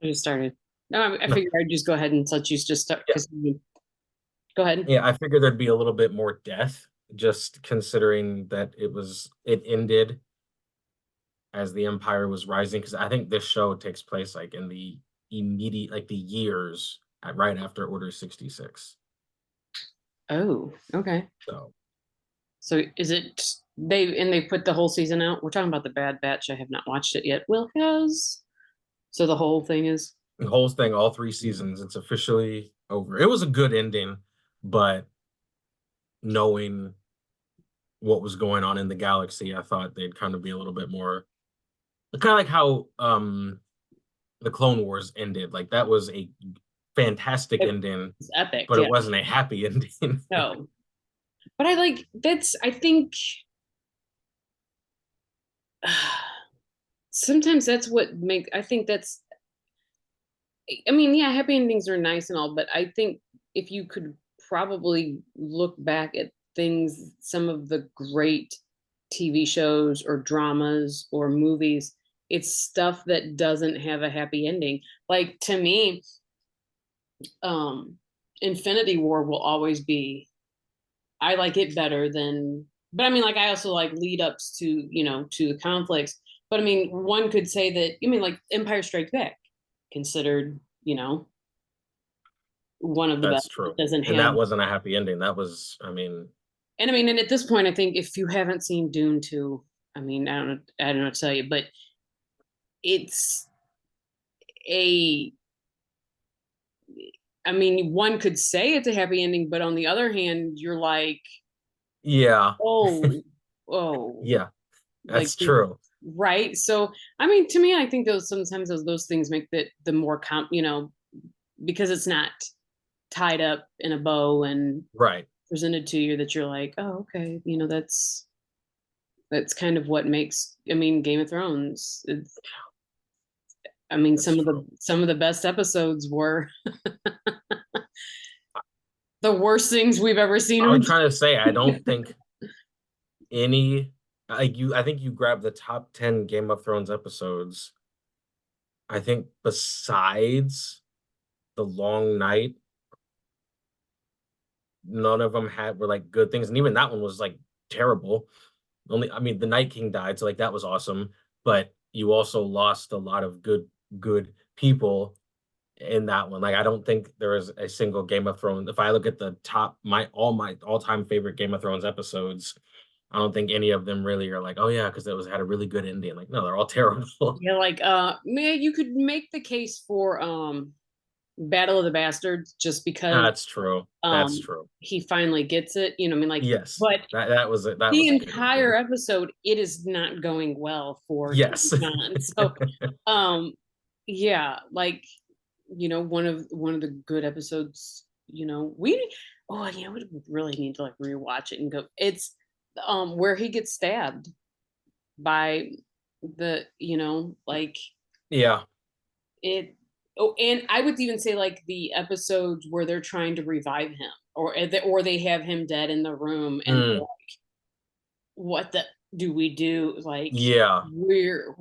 I just started. No, I figured I'd just go ahead and let you just start Yeah, because go ahead. yeah. I figured there'd be a little bit more death, just considering that it ended as the Empire was rising. Because I think this show takes place like in the immediate, like the years right after Order 66. Oh, okay. So So is it they put the whole season out? We're talking about the Bad Batch. I have not watched it yet. Will has. So the whole thing is the whole thing, all 3 seasons, it's officially over. It was a good ending, but knowing what was going on in the galaxy, I thought they'd kind of be a little bit more kind of like how the Clone Wars ended. Like that was a fantastic ending, it's epic. but it Yeah. wasn't a happy ending. No. But I like that's I think sometimes that's what makes I think that's I mean, yeah, happy endings are nice and all, but I think if you could probably look back at things, some of the great TV shows or dramas or movies, it's stuff that doesn't have a happy ending. Like to me, um, Infinity War will always be, I like it better than, but I mean, like, I also like lead ups to, to the conflicts. But I mean, one could say that, I mean, like Empire Strikes Back, considered, one of the best. That's It true. doesn't And have, that wasn't a happy ending. That was, I mean, and I mean, and at this point, I think if you haven't seen Dune 2, I mean, I don't know what to tell you, but it's a, I mean, one could say it's a happy ending, but on the other hand, you're like, yeah, oh, oh, yeah, like, that's true. right. So, I mean, to me, I think those sometimes those things make the more because it's not tied up in a bow and Right. presented to you that you're like, oh, okay, that's kind of what makes, I mean, Game of Thrones. I mean, That's true. some of the best episodes were the worst things we've ever seen I was on. trying to say, I don't think any, like you, I think you grabbed the top 10 Game of Thrones episodes. I think besides The Long Night, none of them were like good things. And even that one was like terrible. Only, I mean, the Night King died, so like that was awesome. But you also lost a lot of good people in that one. Like I don't think there is a single Game of Thrones. If I look at the top my all-time favorite Game of Thrones episodes, I don't think any of them really are like, oh yeah, because it was had a really good ending. Like, no, they're all terrible. Yeah, like man, you could make the case for Battle of the Bastards just because That's true. That's true. he finally gets it. I mean, like, Yes. but That was it. That the was a good entire ending. episode, it is not going well for Yes. John. So, um, yeah, like, one of the good episodes, we oh, we really need to like rewatch it and go. It's where he gets stabbed by like Yeah. it. Oh, and I would even say like the episodes where they're trying to revive him, or they have him dead in the room, and Mm, what the do we do? Like yeah. we're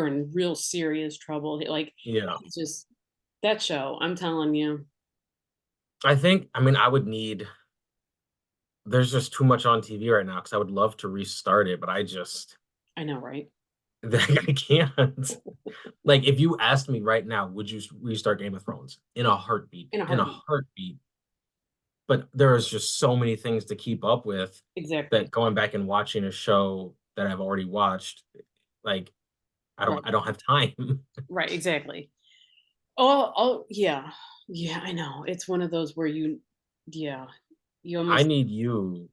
in real serious trouble. Like Yeah. it's just that show. I'm telling you, I think, I mean, I would need, there's just too much on TV right now because I would love to restart it, but I just, I know, right? I can't. Like, if you asked me right now, would you restart Game of Thrones? In a heartbeat. In a In a heartbeat. heartbeat. But there is just so many things to keep up with Exactly. that going back and watching a show that I've already watched, like, Right. I don't have time. Right. Exactly. Oh, yeah, yeah. I know. It's one of those where yeah, you I almost. need you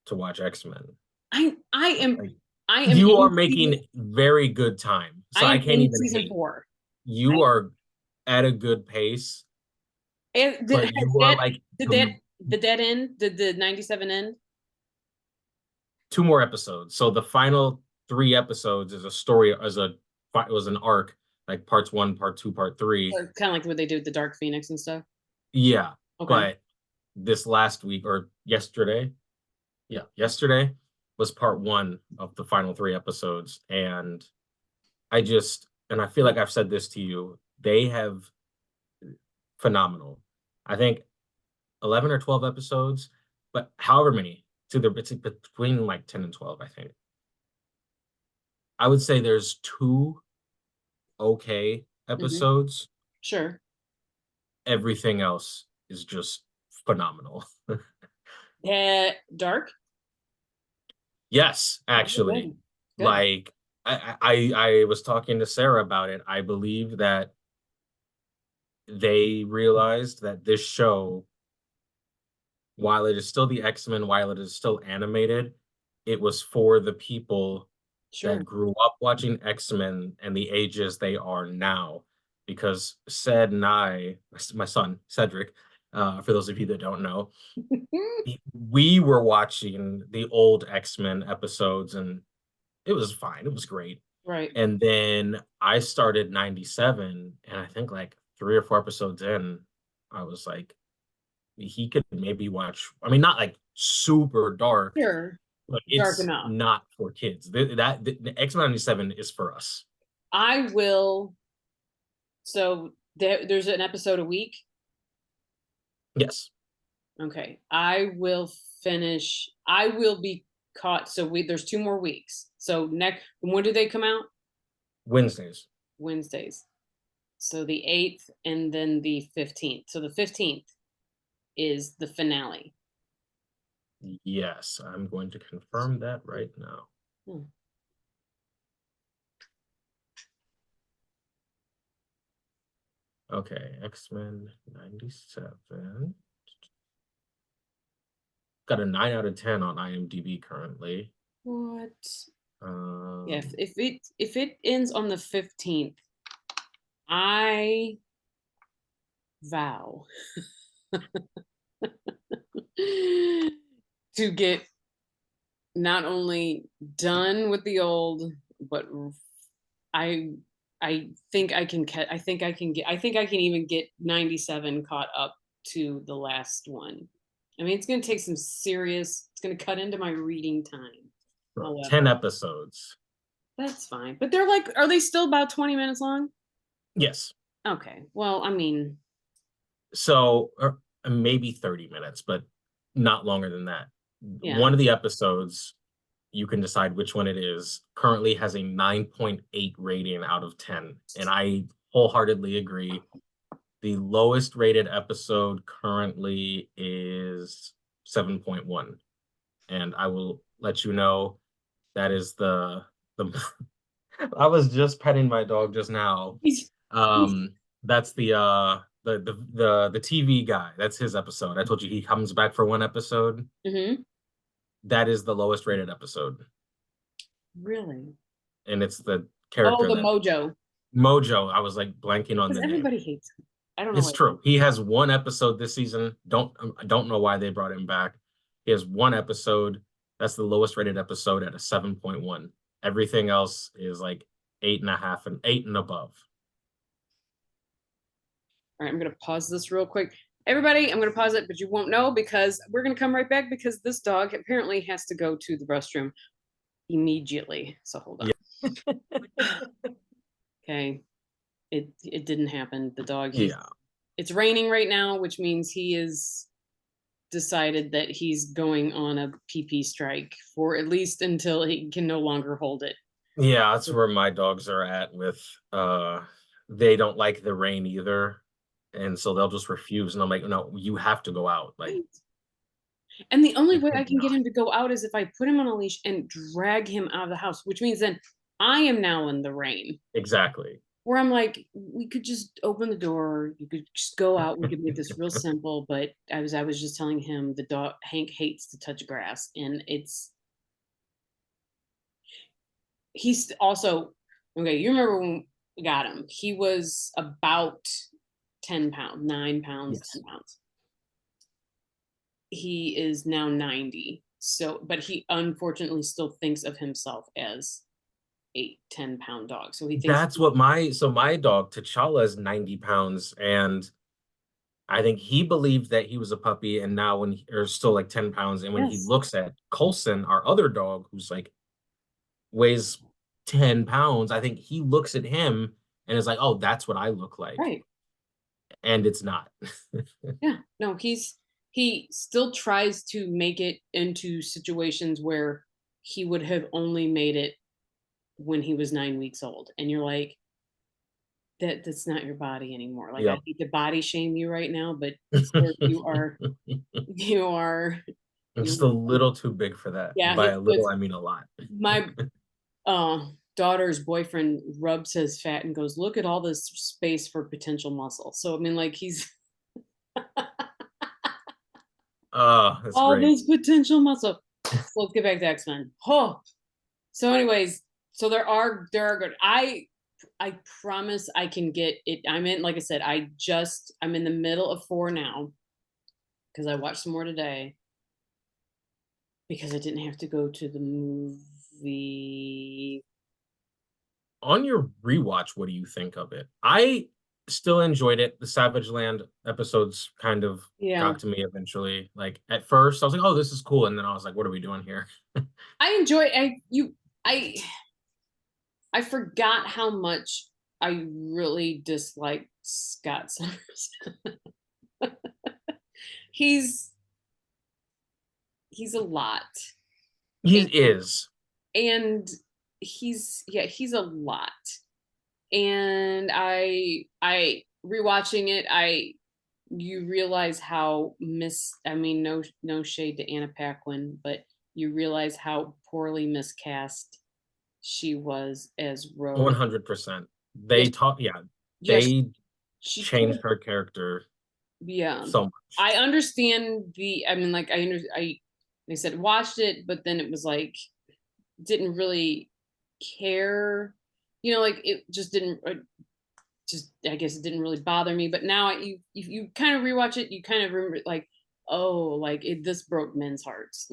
to watch X-Men. I am. Like, I am you are in season. making very good time. I So I am can't in even season hate. 4. I You are at a good pace, and but has you are that like did that did that end? Did the 97 end? 2 more episodes. So the final 3 episodes is a story as a it was an arc, like parts one, part two, part three. Or kind of like what they did with the Dark Phoenix and stuff. Yeah. Okay. But this last week or yesterday, yeah, yesterday was part one of the final 3 episodes. And I feel like I've said this to you. They have phenomenal. I think 11 or 12 episodes, but however many, it's between like 10 and 12, I think. I would say there's 2 okay Mhm. episodes. Sure. Everything else is just phenomenal. Dark? Yes, actually. Good. Good. Like, I was talking to Sarah about it. I believe that they realized that this show, while it is still the X-Men, while it is still animated, it was for the people that Sure. grew up watching X-Men and the ages they are now. Because Ced and my son, Cedric, for those of you that don't know, we were watching the old X-Men episodes and it was fine. It was great. Right. And then I started 97, and I think like 3 or 4 episodes in, I was like, he could maybe watch, I mean, not like super dark, Sure. but Dark it's enough. not for kids. The X-Men 97 is for us. I will so there's an episode a week? Yes, Okay. I will be caught. So there's 2 more weeks. So next when do they come out? Wednesdays. Wednesdays. So the 8th and then the 15th. So the 15th is the finale. Yes, I'm going to confirm that right now. Hmm. Okay, X-Men 97. Got a 9 out of 10 on IMDb currently. What? Yeah, Um, if it ends on the 15th, I vow to get not only done with the old, but I I think I can I think I can even get 97 caught up to the last one. I mean, it's going to take some serious, it's going to cut into my reading time. bro, 10 However, episodes. that's fine. But they're like, are they still about 20 minutes long? Yes. Okay. Well, I mean, So, or maybe 30 minutes, but not longer than that. yeah. One of the episodes, you can decide which one it is, currently has a 9.8 rating out of 10. And I wholeheartedly agree. The lowest rated episode currently is 7.1. And I will let you know that is the I was just petting my dog just now. He's, he's, Um, that's the TV guy. That's his episode. I told you he comes back for one episode. mhm. That is the lowest rated episode, Really? and it's the Oh, character the that Mojo. Mojo. I was like blanking on Because the name. everybody hates him. I don't know It's why. true. He has one episode this season. I don't know why they brought him back. He has one episode. That's the lowest rated episode at a 7.1. Everything else is like 8.5 and 8 and above. All right, I'm going to pause this real quick. Everybody, I'm going to pause it, but you won't know because we're going to come right back because this dog apparently has to go to the restroom immediately. So hold on. Yeah. Okay. It didn't happen. The dog, Yeah. it's raining right now, which means he is decided that he's going on a PP strike for at least until he can no longer hold it. Yeah, that's where my dogs are at with they don't like the rain either. And so they'll just refuse. And I'm like, no, you have to go out. Like And the only you way I can get cannot. him to go out is if I put him on a leash and drag him out of the house, which means then I am now in the rain. Exactly. Where I'm like, we could just open the door, you could just go out, we could make this real simple. But I was just telling him the dog Hank hates to touch grass, and he's also okay. You remember when we got him? He was about 10 pounds, 9 pounds, Yes. 10 pounds. He is now 90. So, but he unfortunately still thinks of himself as a 10-pound dog. So he thinks, That's what my dog T'Challa is 90 pounds, and I think he believed that he was a puppy, and now or still like 10 pounds. And when he yes, looks at Colson, our other dog, who's like weighs 10 pounds, I think he looks at him and it's like, oh, that's what I look like, Right. and it's not. Yeah. No, he still tries to make it into situations where he would have only made it when he was 9 weeks old. And you're like, that's not your body anymore. Like, I Yep. hate to body shame you right now, but sir, you are I'm just you a little too big for that, and yeah, by he a little, puts I mean a lot. my daughter's boyfriend rubs his fat and goes, "Look at all this space for potential muscle." So I mean, like he's Oh, that's all great. this potential muscle. So let's get back to X-Men. Oh, so anyways, so there are good. I promise I can get it. I'm in, like I said, I'm in the middle of 4 now because I watched some more today because I didn't have to go to the movie. On your rewatch, what do you think of it? I still enjoyed it. The Savage Land episodes kind of Yeah. got to me eventually. Like at first, I was like, "Oh, this is cool," and then I was like, "What are we doing here?" I enjoy I I forgot how much I really dislike Scott Summers. he's he's a lot. He And, is. and he's a lot. And I rewatching it, you realize how no shade to Anna Paquin, but you realize how poorly miscast she was as Rose. 100%. Yes, They taught, yeah, yes, they she changed could. her character Yeah, so much. I understand I mean, like they said watched it, but then it was like didn't really care. Like it just didn't. Just I guess it didn't really bother me. But now you kind of rewatch it, you kind of remember like, oh, like this broke men's hearts.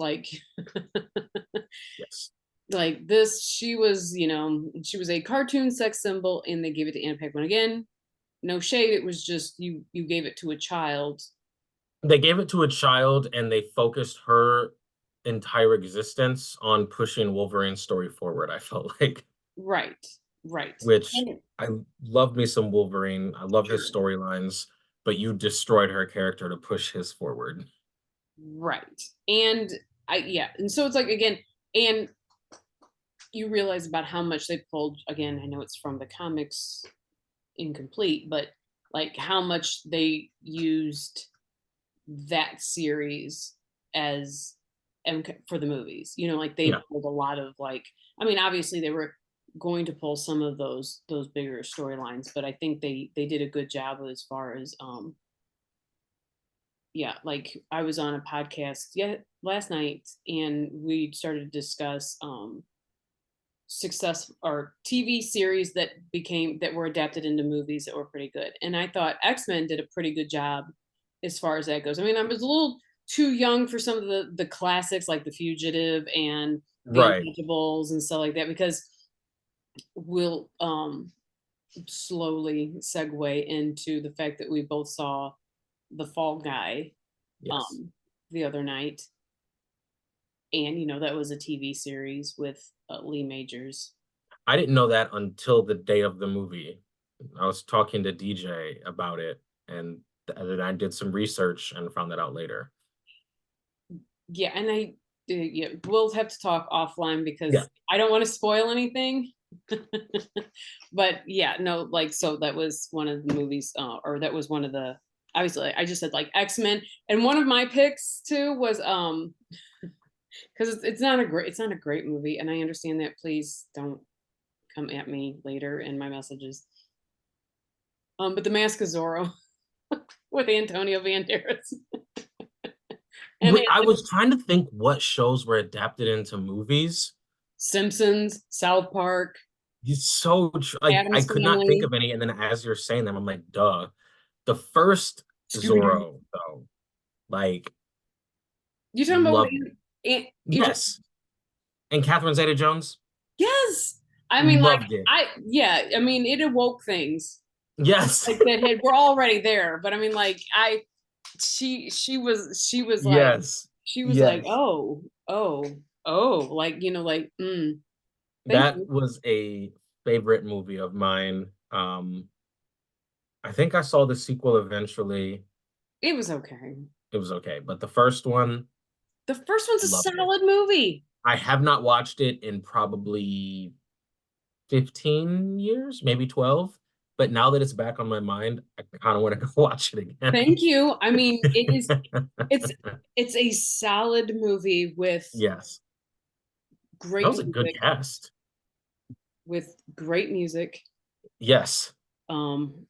Yes. Like this, she was a cartoon sex symbol, and they gave it to Anna Paquin again. No shade, it was just you gave it to a child. They gave it to a child and they focused her entire existence on pushing Wolverine's story forward, I felt like, Right, right. which And I love me some Wolverine. I love his sure. storylines, but you destroyed her character to push his forward. Right. And yeah. And so it's like, again, and you realize about how much they pulled. Again, I know it's from the comics incomplete, but like how much they used that series as for the movies. Like Yeah. they pulled a lot of like, I mean, obviously they were going to pull some of those bigger storylines, but I think they did a good job as far as yeah, like I was on a podcast last night and we started to discuss success or TV series that were adapted into movies that were pretty good. And I thought X-Men did a pretty good job as far as that goes. I mean, I was a little too young for some of the classics like The Fugitive and The Right. Untouchables and stuff like that because we'll slowly segue into the fact that we both saw The Fall Guy Yes. um the other night, and that was a TV series with Lee Majors. I didn't know that until the day of the movie. I was talking to DJ about it, and then I did some research and found that out later. Yeah, and yeah, we'll have to talk offline Yeah. because I don't want to spoil anything. But yeah, no, like so that was one of the movies, or that was one of the. Obviously, I just said like X-Men, and one of my picks too was because it's not a great movie, and I understand that. Please don't come at me later in my messages. But The Mask of Zorro with Antonio Banderas and I was trying to think what shows were adapted into movies. Simpsons, South Park, It's so like I Adam's could not think Family, of any, and then as you're saying them, I'm like, duh. The first Scooby Doo. Zorro, though, like, You talking about loved it. you Yes, and Catherine Zeta-Jones, yes. I mean, like loved it. yeah. I mean, it awoke things Yes, like that had we're already there, but I mean, like she was like yes, she was like yes. oh like like That thank you. was a favorite movie of mine. Um, I think I saw the sequel eventually. It was okay. It was okay, but the first one, The first one's a loved it. solid movie. I have not watched it in probably 15 years, maybe 12. But now that it's back on my mind, I kind of want to go watch it again. Thank you. I mean, it's it's a solid movie with Yes. That great was a good music, cast. with great music. Yes. Um,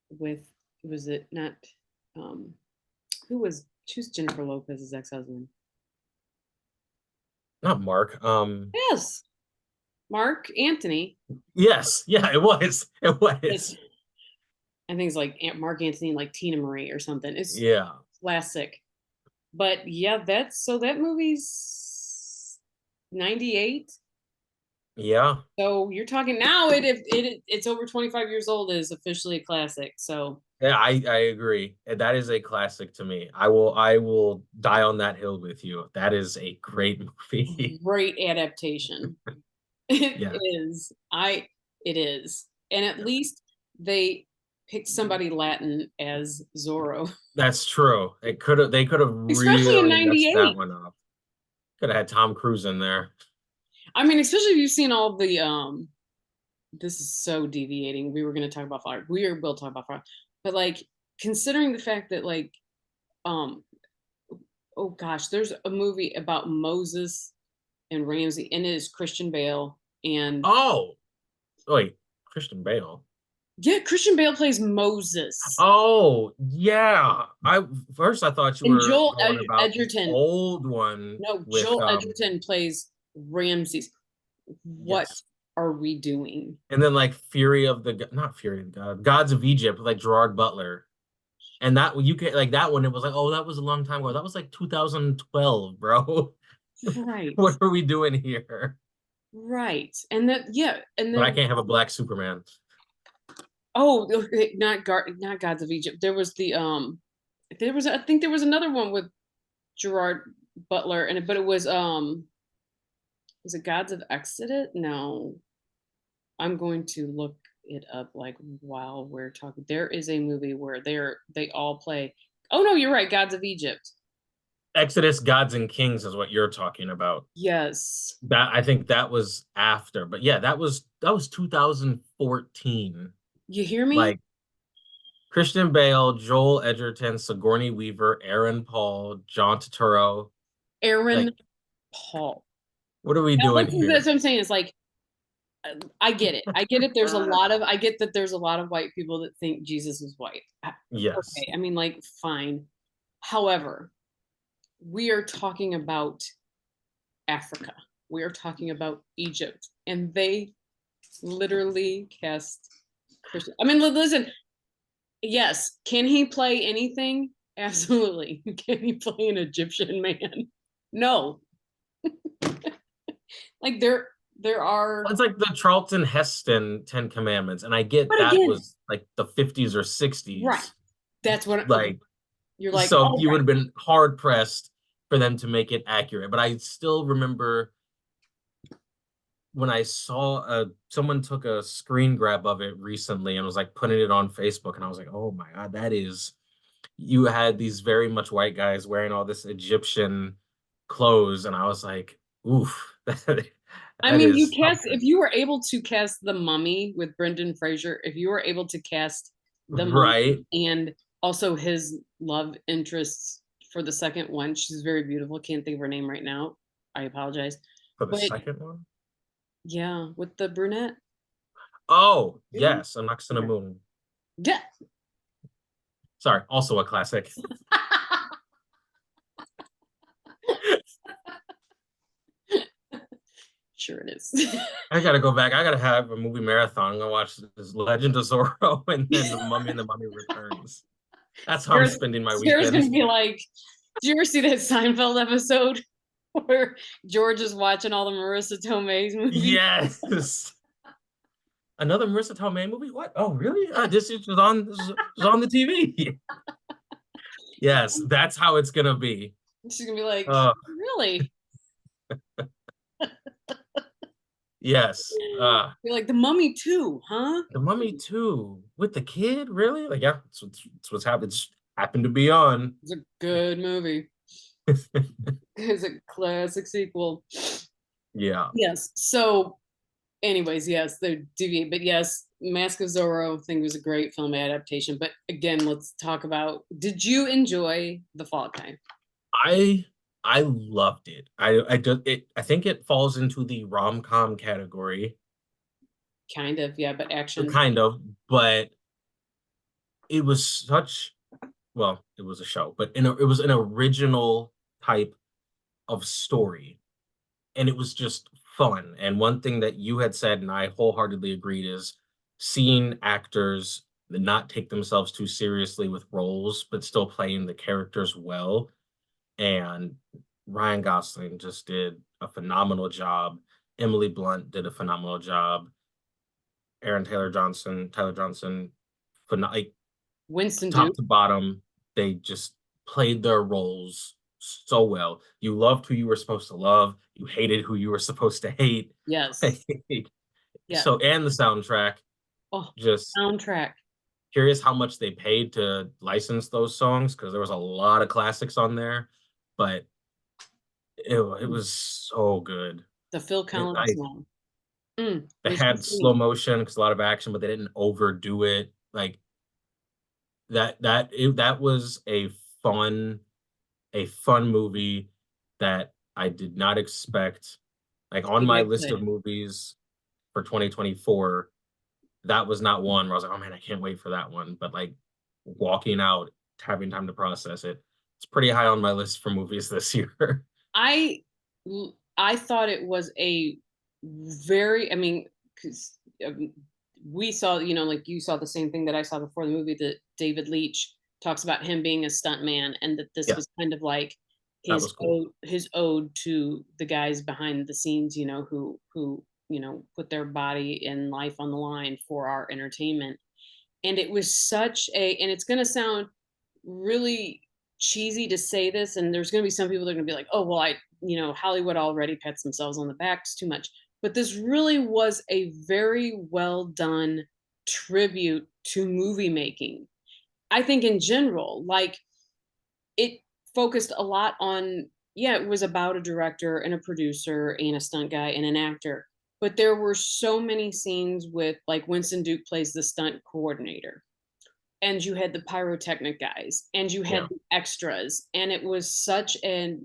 with was it not um who's Jennifer Lopez's ex-husband? Not Mark. Yes, Mark Anthony. Yes. Yeah, it was. It It's was. I think it's like Mark Anthony, like Tina Marie or something. It's Yeah. classic. But yeah, that's so that movie's 98. Yeah. So you're talking now it's over 25 years old is officially a classic. So Yeah, I agree. That is a classic to me. I will die on that hill with you. That is a great movie. great adaptation. It Yeah, is. It is. And at least they picked somebody Latin as Zorro. that's true. They could have Especially in really messed that 98. one up. Could have had Tom Cruise in there. I mean, especially if you've seen all the this is so deviating. We were going to talk about fire. Will talk about fire. But like considering the fact that like um oh gosh, there's a movie about Moses and Ramsey and it is Christian Bale and Oh, wait, Christian Bale. yeah, Christian Bale plays Moses. Oh, yeah. I thought you And were Joel going about the Edgerton, old one no, with Joel Edgerton plays Ramses. What yes. are we doing? And then like not Fury of the God, Gods of Egypt, like Gerard Butler. And that you can like that one, it was like, oh, that was a long time ago. That was like 2012, bro. Right, What are we doing here? right. And that, yeah, and But I then, can't have a black Superman. oh, okay, not Gods of Egypt. I think there was another one with Gerard Butler, and but it was it Gods of Exodus? No, I'm going to look it up like while we're talking. There is a movie where they all play. Oh no, you're right, Gods of Egypt. Exodus, Gods and Kings is what you're talking about. Yes. That I think that was after, but yeah, that was 2014. You hear me? Like Christian Bale, Joel Edgerton, Sigourney Weaver, Aaron Paul, John Turturro. Aaron Like, Paul. what are we Now, doing that's here? what I'm saying. It's like I get it. I get it. I get that there's a lot of white people that think Jesus is white. Yes, Okay. I mean, like, fine. However, we are talking about Africa. We are talking about Egypt. And they literally cast Christian. I mean, listen, yes, can he play anything? Absolutely. Can he play an Egyptian man? No. Like there are it's like the Charlton Heston Ten Commandments, and I get but that again, was like the 50s or right. 60s. That's what Like, you're like, so oh you would right. have been hard pressed for them to make it accurate. But I still remember when I saw someone took a screen grab of it recently and was like putting it on Facebook, and I was like, oh my God, that is, you had these very much white guys wearing all this Egyptian clothes, and I was like, oof, I that mean, you is cast if something. you were able to cast the mummy with Brendan Fraser, if you were able to cast the mummy Right? and also his love interests for the second one, she's very beautiful. Can't think of her name right now. I apologize. For the But second one? yeah, with the brunette. Oh, Really? yes, A Knocks on the Okay. Moon. Yeah. Sorry, also a classic. Sure it is. I gotta go back. I gotta have a movie marathon. I'm gonna watch this Legend of Zorro and then The Mummy and the Mummy Returns. That's how I'm Sarah's, spending my Sarah's gonna weekends. be like, "Do you ever see that Seinfeld episode where George is watching all the Marissa Tomei's movies?" Yes. Another Marissa Tomei movie? What? Oh, really? This was on the TV. Yes, that's how it's gonna be. She's gonna be like, Uh, "Really?" Yes. You're like, "The Mummy too, huh?" The Mummy 2 with the kid? Really? Like, yeah, it's what's happened. It's happened to be on. It's a good movie. It's a classic sequel. Yeah. Yes. So, anyways, yes, they deviate, but yes, Mask of Zorro, I think was a great film adaptation. But again, let's talk about. Did you enjoy The Fall Guy? I I loved it. I think it falls into the rom-com category, Kind of, yeah, but action. kind of, but it was such well, it was a show, but it was an original type of story, and it was just fun. And one thing that you had said, and I wholeheartedly agreed, is seeing actors not take themselves too seriously with roles, but still playing the characters well. And Ryan Gosling just did a phenomenal job. Emily Blunt did a phenomenal job. Tyler Johnson, like Winston top Duke. to bottom, they just played their roles so well. You loved who you were supposed to love. You hated who you were supposed to hate. Yes. Yeah. So, and the soundtrack, Oh, just soundtrack. curious how much they paid to license those songs because there was a lot of classics on there, but it was so good. The Phil It, Collins I song. They Was had just slow singing. motion because a lot of action, but they didn't overdo it. Like that was fun a fun movie that I did not expect. Like on To my get list of good. movies for 2024, that was not one where I was like, oh man, I can't wait for that one. But like walking out, having time to process it, it's pretty high on my list for movies this year. I I thought it was a very, I mean, because we saw, like you saw the same thing that I saw before the movie, that David Leitch talks about him being a stunt man, and that this Yeah, was kind of like that was cool. his ode to the guys behind the scenes, who put their body and life on the line for our entertainment. And it was such a, and it's going to sound really cheesy to say this, and there's going to be some people that are going to be like, oh well, Hollywood already pats themselves on the backs too much, but this really was a very well done tribute to movie making. I think in general, like, it focused a lot on, yeah, it was about a director and a producer and a stunt guy and an actor, but there were so many scenes with, like, Winston Duke plays the stunt coordinator, and you had the pyrotechnic guys, and you Yeah. had the extras, and it was such a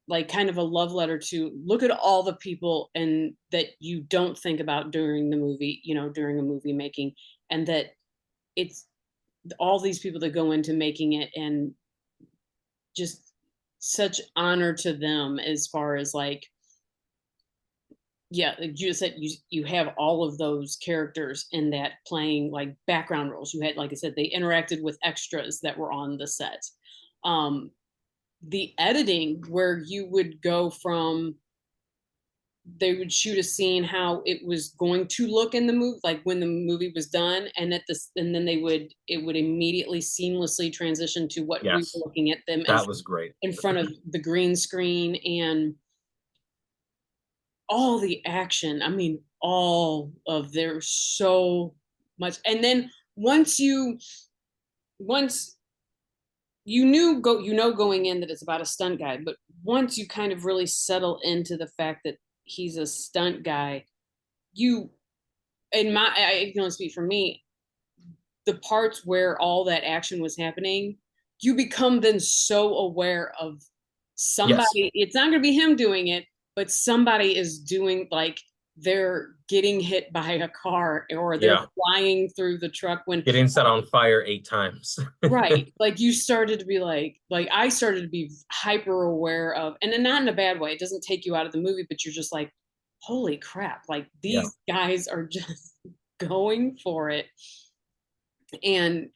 like kind of a love letter to look at all the people and that you don't think about during the movie, during a movie making, and that it's all these people that go into making it, and just such honor to them, as far as like, yeah, like you said, you have all of those characters in that playing like background roles. You had, like I said, they interacted with extras that were on the set. Um, the editing, where you would go from, they would shoot a scene how it was going to look in the movie, like when the movie was done, and then it would immediately seamlessly transition to what we were Yes, looking at them that as was great. in front of the green screen, and all the action. I mean, all of there's so much. And then once going in that it's about a stunt guy, but once you kind of really settle into the fact that he's a stunt guy, you in my I can only speak for me, the parts where all that action was happening, you become then so aware of Yes. somebody. It's not going to be him doing it, but somebody is doing, like, they're getting hit by a car, or they're Yeah. flying through the truck when, Getting set on fire 8 times. right, like, you started to be like I started to be hyper aware of, and then not in a bad way. It doesn't take you out of the movie, but you're just like, holy crap, like Yeah. these guys are just going for it. And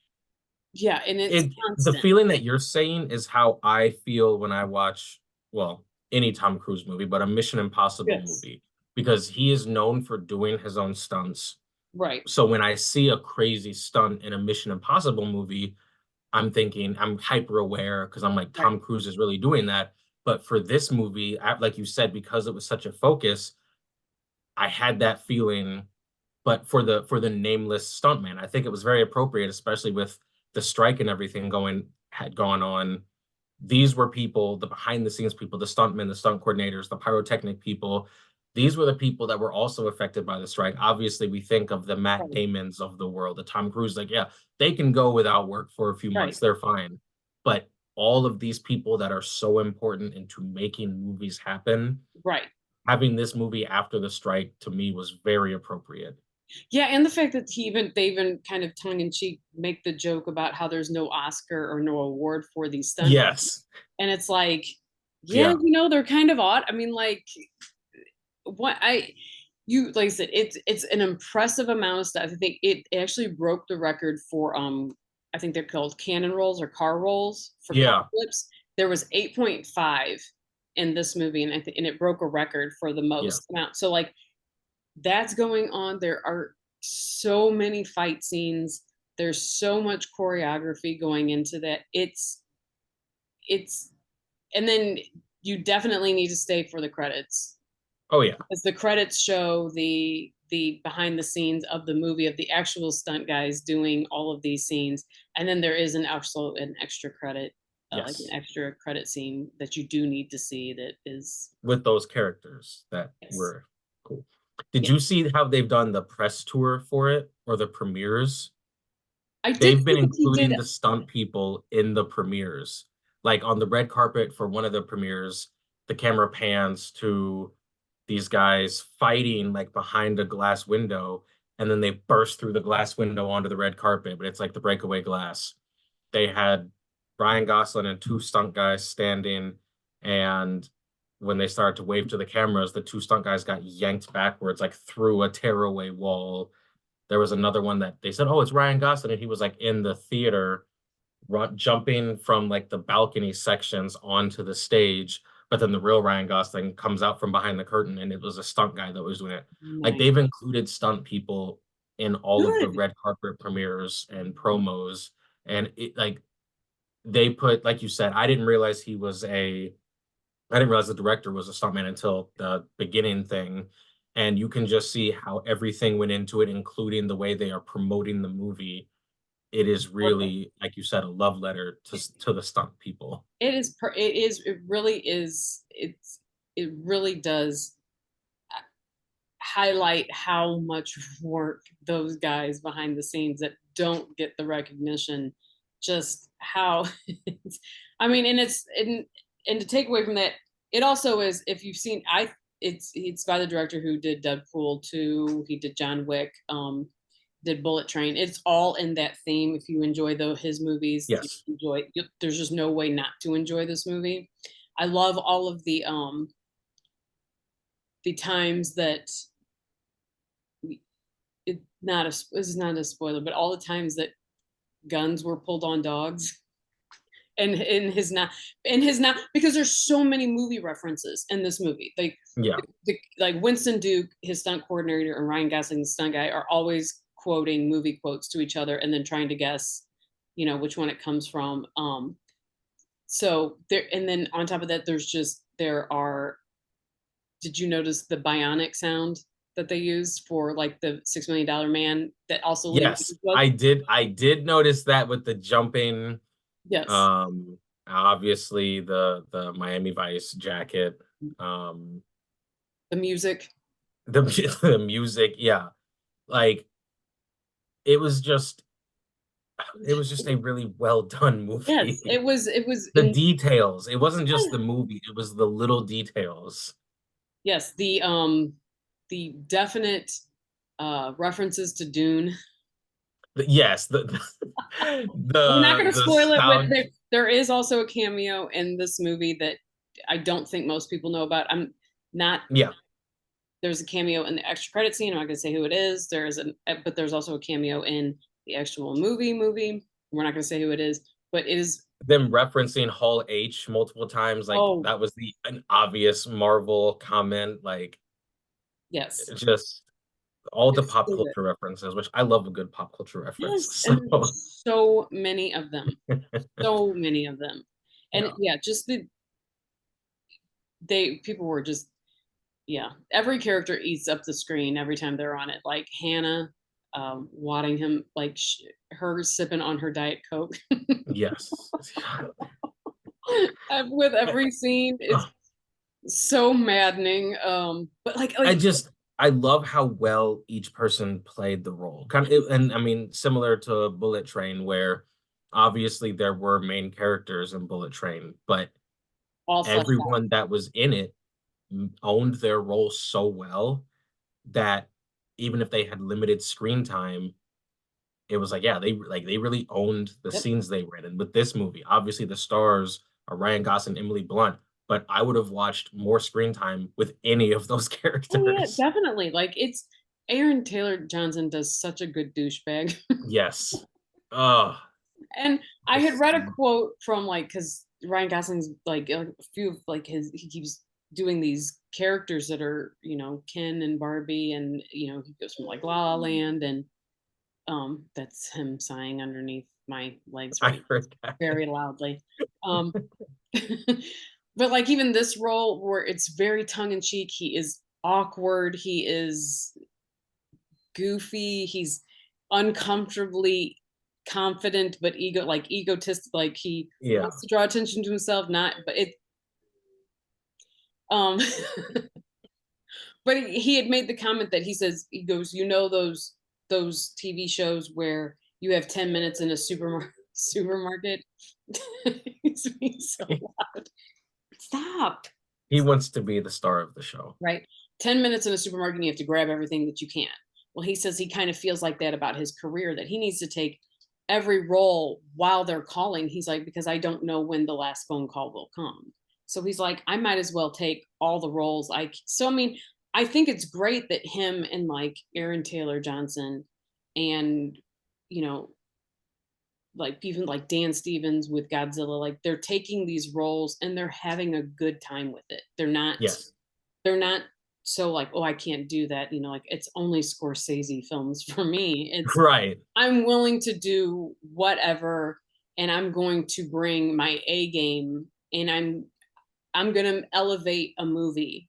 yeah, and it's The constant. feeling that you're saying is how I feel when I watch, well, any Tom Cruise movie, but a Mission Impossible Yes. movie, because he is known for doing his own stunts. Right, So when I see a crazy stunt in a Mission Impossible movie, I'm hyper aware because I'm like, right. Tom Cruise is really doing that. But for this movie, like you said, because it was such a focus, I had that feeling, but for the nameless stuntman. I think it was very appropriate, especially with the strike and everything had gone on. These were people, the behind the scenes people, the stuntmen, the stunt coordinators, the pyrotechnic people. These were the people that were also affected by the strike. Obviously, we think of the Matt Right. Damons of the world, the Tom Cruise, like, yeah, they can go without work for a few Right. months. They're fine. But all of these people that are so important into making movies happen, Right. having this movie after the strike to me was very appropriate. Yeah, and the fact that they even kind of tongue in cheek make the joke about how there's no Oscar or no award for these stunts, Yes. and it's like, yeah, Yeah. they're kind of odd. I mean, like, what I you like I said, it's an impressive amount of stuff. I think it actually broke the record for I think they're called cannon rolls or car rolls for car Yeah. flips. There was 8.5 in this movie, and and it broke a record for the Yeah. most amount. So like that's going on. There are so many fight scenes. There's so much choreography going into that. It's and then you definitely need to stay for the credits. Oh, yeah. As the credits show the behind the scenes of the movie of the actual stunt guys doing all of these scenes, and then there is an extra credit, like an Yes. extra credit scene that you do need to see. That is With those characters that yes, were cool. Did yeah. you see how they've done the press tour for it or the premieres? I did They've see been that he did. including the stunt people in the premieres. Like, on the red carpet for one of the premieres, the camera pans to these guys fighting, like, behind a glass window, and then they burst through the glass window onto the red carpet, but it's like the breakaway glass. They had Ryan Gosling and 2 stunt guys standing, and when they started to wave to the cameras, the 2 stunt guys got yanked backwards, like, through a tearaway wall. There was another one that they said, "Oh, it's Ryan Gosling," and he was, like, in the theater jumping from, like, the balcony sections onto the stage, but then the real Ryan Gosling comes out from behind the curtain, and it was a stunt guy that was doing it. Like, Nice. they've included stunt people in all of the Good. red carpet premieres and promos, and they put, like you said, I didn't realize the director was a stuntman until the beginning thing, and you can just see how everything went into it, including the way they are promoting the movie. It is Perfect. really, like you said, a love letter to the stunt people. It really is, it really does highlight how much work those guys behind the scenes that don't get the recognition, just how I mean, and to take away from that, it also is, if you've seen, it's by the director who did Deadpool 2, he did John Wick, did Bullet Train. It's all in that theme. If you enjoy his movies, you Yes. enjoy. There's just no way not to enjoy this movie. I love all of the times that this is not a spoiler, but all the times that guns were pulled on dogs. And in his not because there's so many movie references in this movie. Yeah. Like Winston Duke, his stunt coordinator, and Ryan Gosling, the stunt guy, are always quoting movie quotes to each other and then trying to guess, which one it comes from. So there, and then on top of that, there are. Did you notice the bionic sound that they used for like the $6 Million Man that also Liam Yes. Neeson was? I did notice that with the jumping, Yes, um, obviously the Miami Vice jacket, um, the music. the the music, yeah. Like, it was just it was just a really well done Yes, movie. it was The in details, it wasn't just the movie, it was the little details. yes, the definite references to Dune. Yes, We're not going to the spoil it, but sound. there is also a cameo in this movie that I don't think most people know about. I'm not Yeah, There's a cameo in the extra credit scene. I'm not going to say who it is. But there's also a cameo in the actual movie. We're not going to say who it is, but it is. them referencing Hall H multiple times, like, Oh, that was the an obvious Marvel comment, like, yes, just all the it's pop so good. culture references, which I love a good pop culture reference, Yes, so and there's so many of them, so many of them, and yeah. yeah, just people were just, yeah, every character eats up the screen every time they're on it. Like Hannah, Waddingham, like her sipping on her Diet Coke Yes. with every scene. It's Ugh. so maddening. But I like just I love how well each person played the role. And I mean, similar to Bullet Train, where obviously there were main characters in Bullet Train, but all fleshed out. everyone that was in it owned their role so well that even if they had limited screen time, it was like, yeah, they really owned the Yep. scenes they were in. And with this movie, obviously the stars are Ryan Gosling and Emily Blunt, but I would have watched more screen time with any of those Oh yeah, characters. definitely. Like it's Aaron Taylor Johnson does such a good douchebag. Yes. Oh, And I had this read a quote from like because Ryan Gosling's like a few of like his he keeps doing these characters that are Ken and Barbie and he goes from like La La Land and that's him sighing underneath my legs I right heard that. very loudly. Um but like even this role where it's very tongue in cheek, he is awkward, he is goofy, he's uncomfortably confident but egotistic, like he Yeah. wants to draw attention to himself, not but it um but he had made the comment that he goes, those TV shows where you have 10 minutes in a supermarket. He's being so loud. Stop. He wants to be the star of the show. Right? 10 minutes in a supermarket and you have to grab everything that you can. Well, he says he kind of feels like that about his career, that he needs to take every role while they're calling. He's like, because I don't know when the last phone call will come. So he's like, I might as well take all the roles. I mean, I think it's great that him and like Aaron Taylor Johnson and, you know, like even like Dan Stevens with Godzilla, like they're taking these roles and they're having a good time with it. Yes. They're not so like, oh, I can't do that. Like it's only Scorsese films for me. It's Right. I'm willing to do whatever and I'm going to bring my A game and I'm going to elevate a movie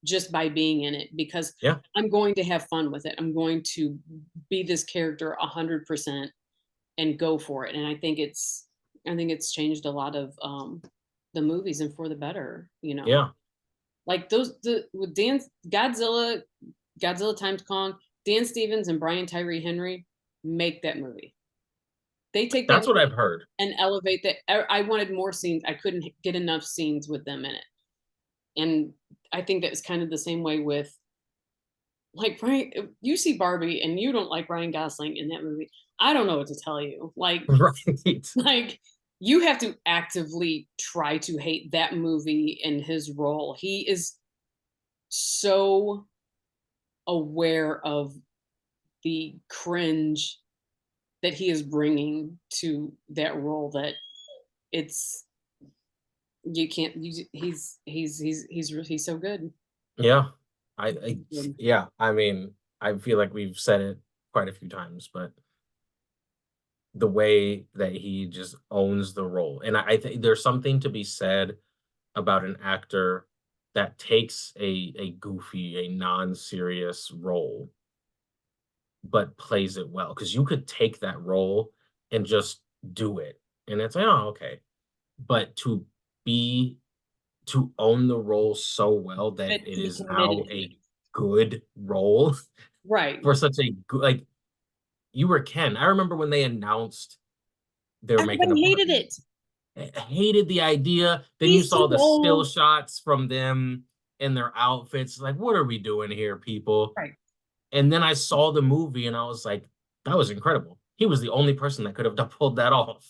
just by being in it because Yeah. I'm going to have fun with it. I'm going to be this character 100% and go for it. And I think it's changed a lot of the movies and for the better. Yeah. Like those the with Dan Godzilla times Kong, Dan Stevens and Brian Tyree Henry make that movie. They take that That's what movie I've heard. and elevate that. I wanted more scenes. I couldn't get enough scenes with them in it. And I think that was kind of the same way with like Ryan. You see Barbie and you don't like Ryan Gosling in that movie. I don't know what to tell you. Like Right. like you have to actively try to hate that movie and his role. He is so aware of the cringe that he is bringing to that role that it's you can't you, he's so good. Yeah. Yeah, I mean, I feel like we've said it quite a few times, but the way that he just owns the role. And I think there's something to be said about an actor that takes a goofy, a non-serious role, but plays it well. Because you could take that role and just do it. And it's like, oh, okay. But be to own the role so well that But it be is committed now to it. a good role Right. for such a good like you were Ken. I remember when they announced they were making a Everybody hated Barbie. it. I hated the idea. Then you He's saw too the still old. shots from them in their outfits. Like, what are we doing here, people? Right. And then I saw the movie and I was like, that was incredible. He was the only person that could have pulled that off.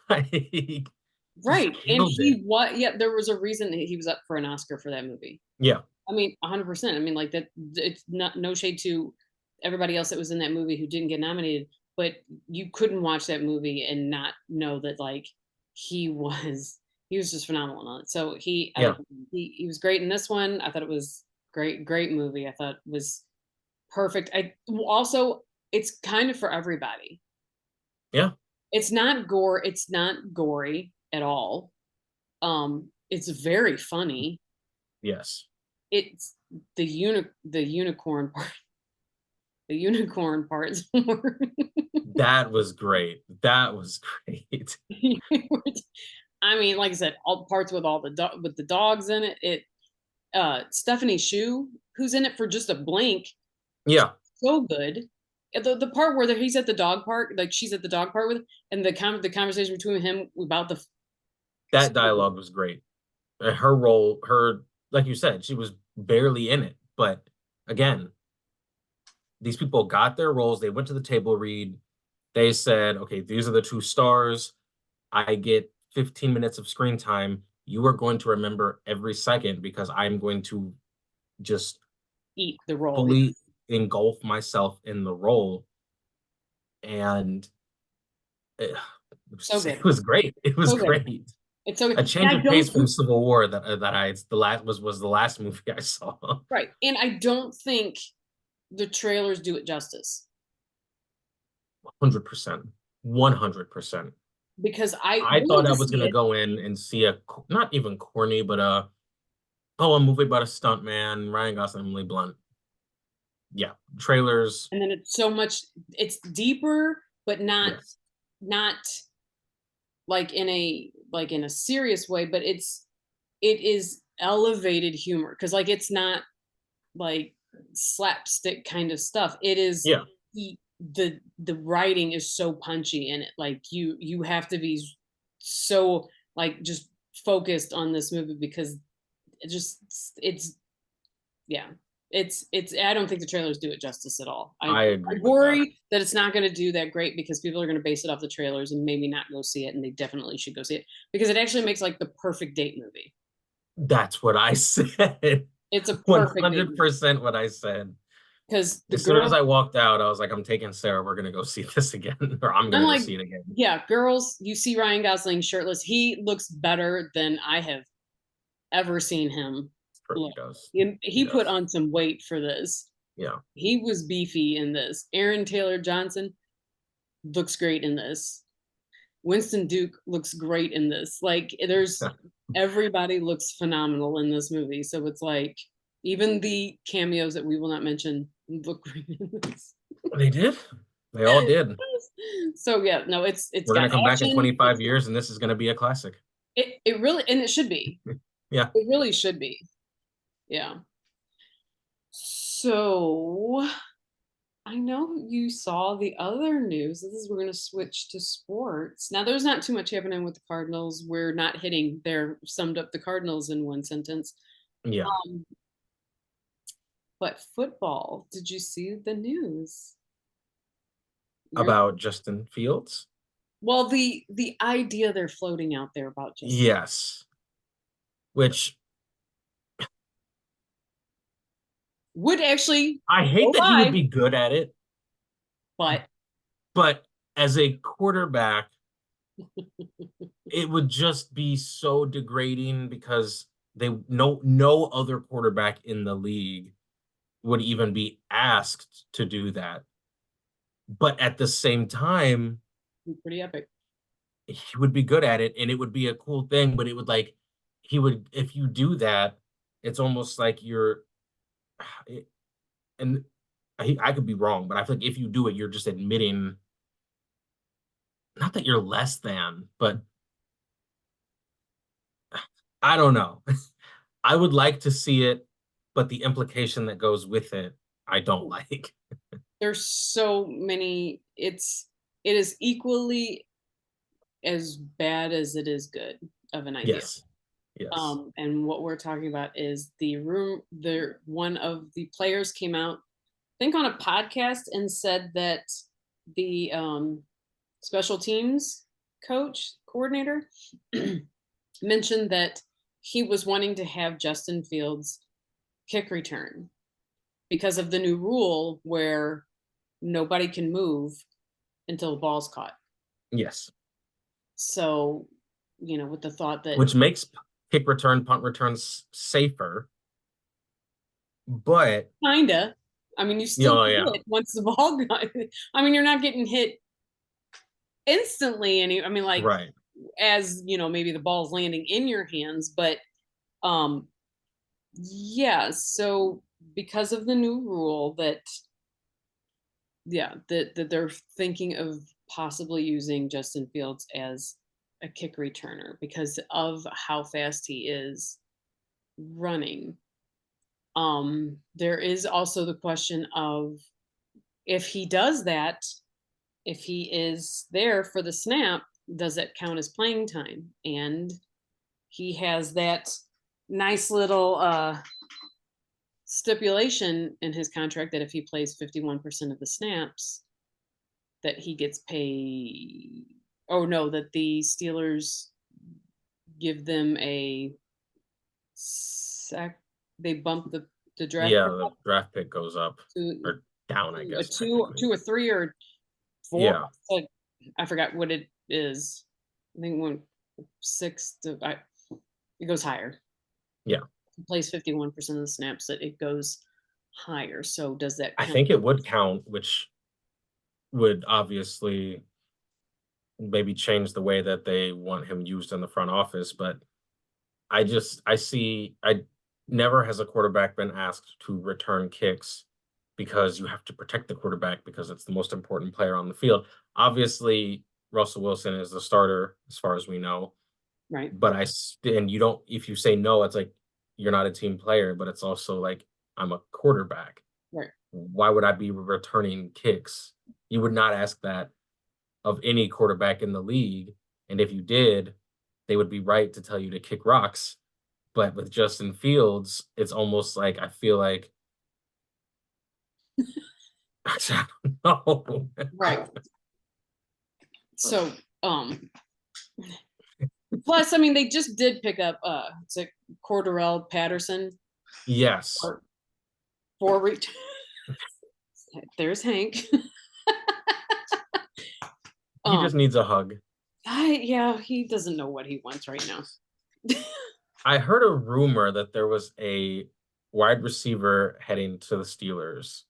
Like, just Right. And killed it. yeah, there was a reason that he was up for an Oscar for that movie. Yeah. I mean, 100%. I mean, like that, it's not no shade to everybody else that was in that movie who didn't get nominated, but you couldn't watch that movie and not know that like he was he was just phenomenal on it. So Yeah. he was great in this one. I thought it was great movie. I thought it was perfect. I also it's kind of for everybody. Yeah. It's not gory at all. It's very funny. Yes. It's the unicorn part. The unicorn part's more. That was great. That was great. I mean, like I said, all parts with all with the dogs in it. Stephanie Shu, who's in it for just a blink, Yeah, so good. The part where he's at the dog park, like she's at the dog park with, and the conversation between him about the that dialogue was great. Her role, her like you said, she was barely in it, but again, these people got their roles. They went to the table read. They said, "Okay, these are the two stars. I get 15 minutes of screen time. You are going to remember every second because I'm going to just eat the role. fully engulf myself in the role." And it, So good, it was great. It was so good. great. It's so A good, and change I of pace don't from Civil War that I the last was the last movie I saw. right, and I don't think the trailers do it justice 100%. 100%. because I I wanted thought I to was see gonna it, go in and see not even corny, but a movie about a stunt man, Ryan Gosling, Emily Blunt. Yeah, trailers. and then it's so much. It's deeper, but Yes. not like in a serious way, but it is elevated humor because like it's not like slapstick kind of stuff. It is Yeah, the writing is so punchy in it. Like you have to be so like just focused on this movie because it's yeah. It's I don't think the trailers do it justice at all. I I agree with that. worry that it's not going to do that great because people are going to base it off the trailers and maybe not go see it, and they definitely should go see it because it actually makes like the perfect date movie. That's what I said. It's a perfect date movie 100% what I said. because the As soon as girl I walked out, I was like, I'm taking Sarah. We're gonna go see this again, or I'm I'm gonna go like, see it again. yeah, girls, you see Ryan Gosling shirtless. He looks better than I have ever seen him He look. does. He He put does. on some weight for this. Yeah. He was beefy in this. Aaron Taylor Johnson looks great in this. Winston Duke looks great in this. Like, there's everybody looks phenomenal in this movie. So it's like, even the cameos that we will not mention look great in this. They did. They all did. So yeah, no, it's We're gonna got come back in action. 25 years, and this is gonna be a classic. It really and it should be. Yeah. It really should be. Yeah. So I know you saw the other news. This is we're gonna switch to sports. Now there's not too much happening with the Cardinals. We're not hitting their summed up the Cardinals in one sentence. Yeah. Um, but football, did you see the news? You're About Justin Fields. well, the idea they're floating out there about just Yes. Which would actually I hate go that he would by, be good at it, but but as a quarterback, it would just be so degrading because no other quarterback in the league would even be asked to do that. But at the same time, pretty epic. he would be good at it and it would be a cool thing, but it would like he would if you do that, it's almost like you're and I could be wrong, but I feel like if you do it, you're just admitting not that you're less than, but I don't know. I would like to see it, but the implication that goes with it, I don't like. There's so many. It is equally as bad as it is good of an idea. Yes. Yes. And what we're talking about is the room. There, one of the players came out, I think, on a podcast and said that the special teams coach coordinator mentioned that he was wanting to have Justin Fields kick return because of the new rule where nobody can move until the ball's caught. Yes. So, with the thought that Which makes kick return, punt returns safer, but kinda, I mean, you still oh get yeah, hit once the ball got. I mean, you're not getting hit instantly. I mean, like right. as maybe the ball's landing in your hands, but um, Yeah, so because of the new rule that, yeah, that they're thinking of possibly using Justin Fields as a kick returner because of how fast he is running. There is also the question of if he does that, if he is there for the snap, does it count as playing time? And he has that nice little stipulation in his contract that if he plays 51% of the snaps, that he gets paid. Oh no, that the Steelers give them a sack. They bump the draft Yeah, pick the up draft pick goes up to or down, I a guess, two, technically. two or three or four. Yeah. Like, I forgot what it is. I think one six to it goes higher. Yeah. He plays 51% of the snaps, that it goes higher. So does that I count? think it would count, which would obviously maybe change the way that they want him used in the front office, but I never has a quarterback been asked to return kicks because you have to protect the quarterback because it's the most important player on the field. Obviously, Russell Wilson is the starter as far as we know, Right, but and you don't if you say no, it's like you're not a team player, but it's also like I'm a quarterback. right. Why would I be returning kicks? You would not ask that of any quarterback in the league, and if you did, they would be right to tell you to kick rocks. But with Justin Fields, it's almost like I feel like I don't know. Right. So, plus, I mean, they just did pick up it's like Cordarrelle Patterson Yes, for reach. There's Hank. he just um, needs a hug. yeah, he doesn't know what he wants right now. I heard a rumor that there was a wide receiver heading to the Steelers.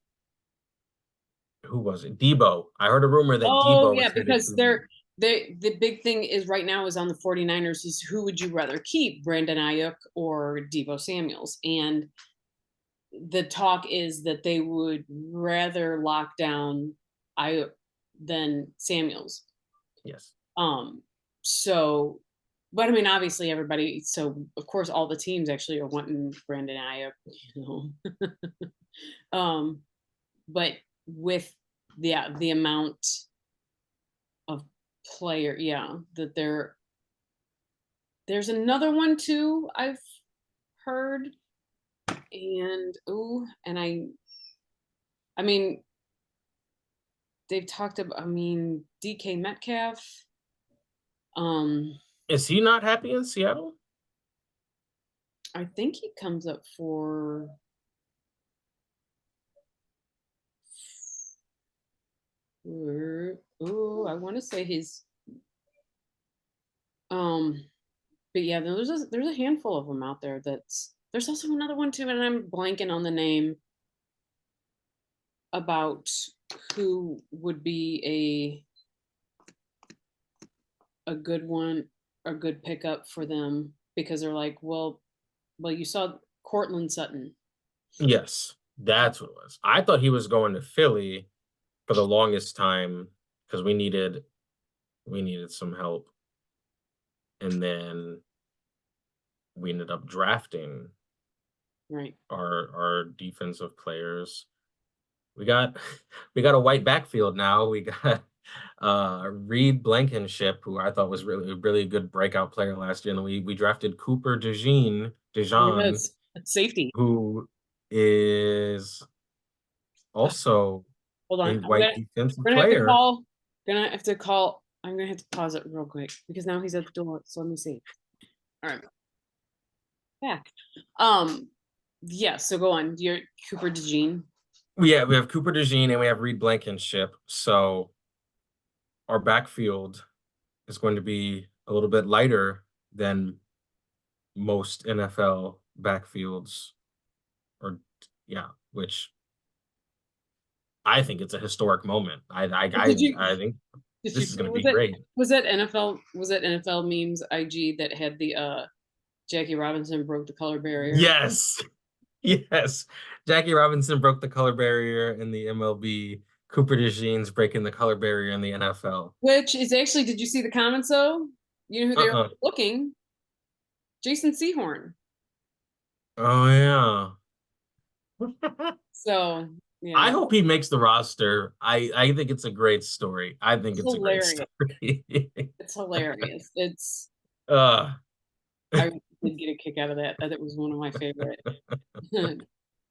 Who was it? Debo. I heard a rumor that Oh Debo yeah, was headed because to. the big thing is right now is on the 49ers is who would you rather keep, Brandon Ayuk or Debo Samuels? And the talk is that they would rather lock down Ayuk than Samuels. Yes. Um, so, but I mean, obviously everybody. So of course, all the teams actually are wanting Brandon Ayuk. You know, but with the amount of player, yeah, that there's another one too. I've heard, and oh, and I mean, they've talked about. I mean, DK Metcalf. Um, Is he not happy in Seattle? I think he comes up for. Oh, I want to say his. Um, but yeah, there's a handful of them out there. There's also another one too, and I'm blanking on the name about who would be a good one, a good pickup for them because they're like, well, you saw Cortland Sutton. Yes, that's what it was. I thought he was going to Philly for the longest time because we needed some help, and then we ended up drafting Right. our defensive players. We got we got a white backfield now. We got Reed Blankenship, who I thought was really a good breakout player last year. And we drafted Cooper Dejean, Yes. Safety. who is also Hold on. a white defensive We're gonna have to player. call. Gonna have to call. I'm gonna have to pause it real quick because now he's at the door. So let me see. All right, back. Um, yeah. So go on. You're Cooper DeJean. We have Cooper Dejean and we have Reed Blankenship. So our backfield is going to be a little bit lighter than most NFL backfields, or yeah, which I think it's a historic moment. Did you I think did you this is see going to was be it great. was that NFL memes IG that had the Jackie Robinson broke the color barrier, Yes. Yes. Jackie Robinson broke the color barrier in the MLB. Cooper DeJean's breaking the color barrier in the NFL. which is actually, did you see the comments though? You know who they were Uh-uh. looking? Jason Sehorn. Oh yeah. So I yeah, hope he makes the roster. I think it's a great story. I think it's it's a great hilarious. story. It's hilarious. It's uh, I did get a kick out of that. That was one of my favorite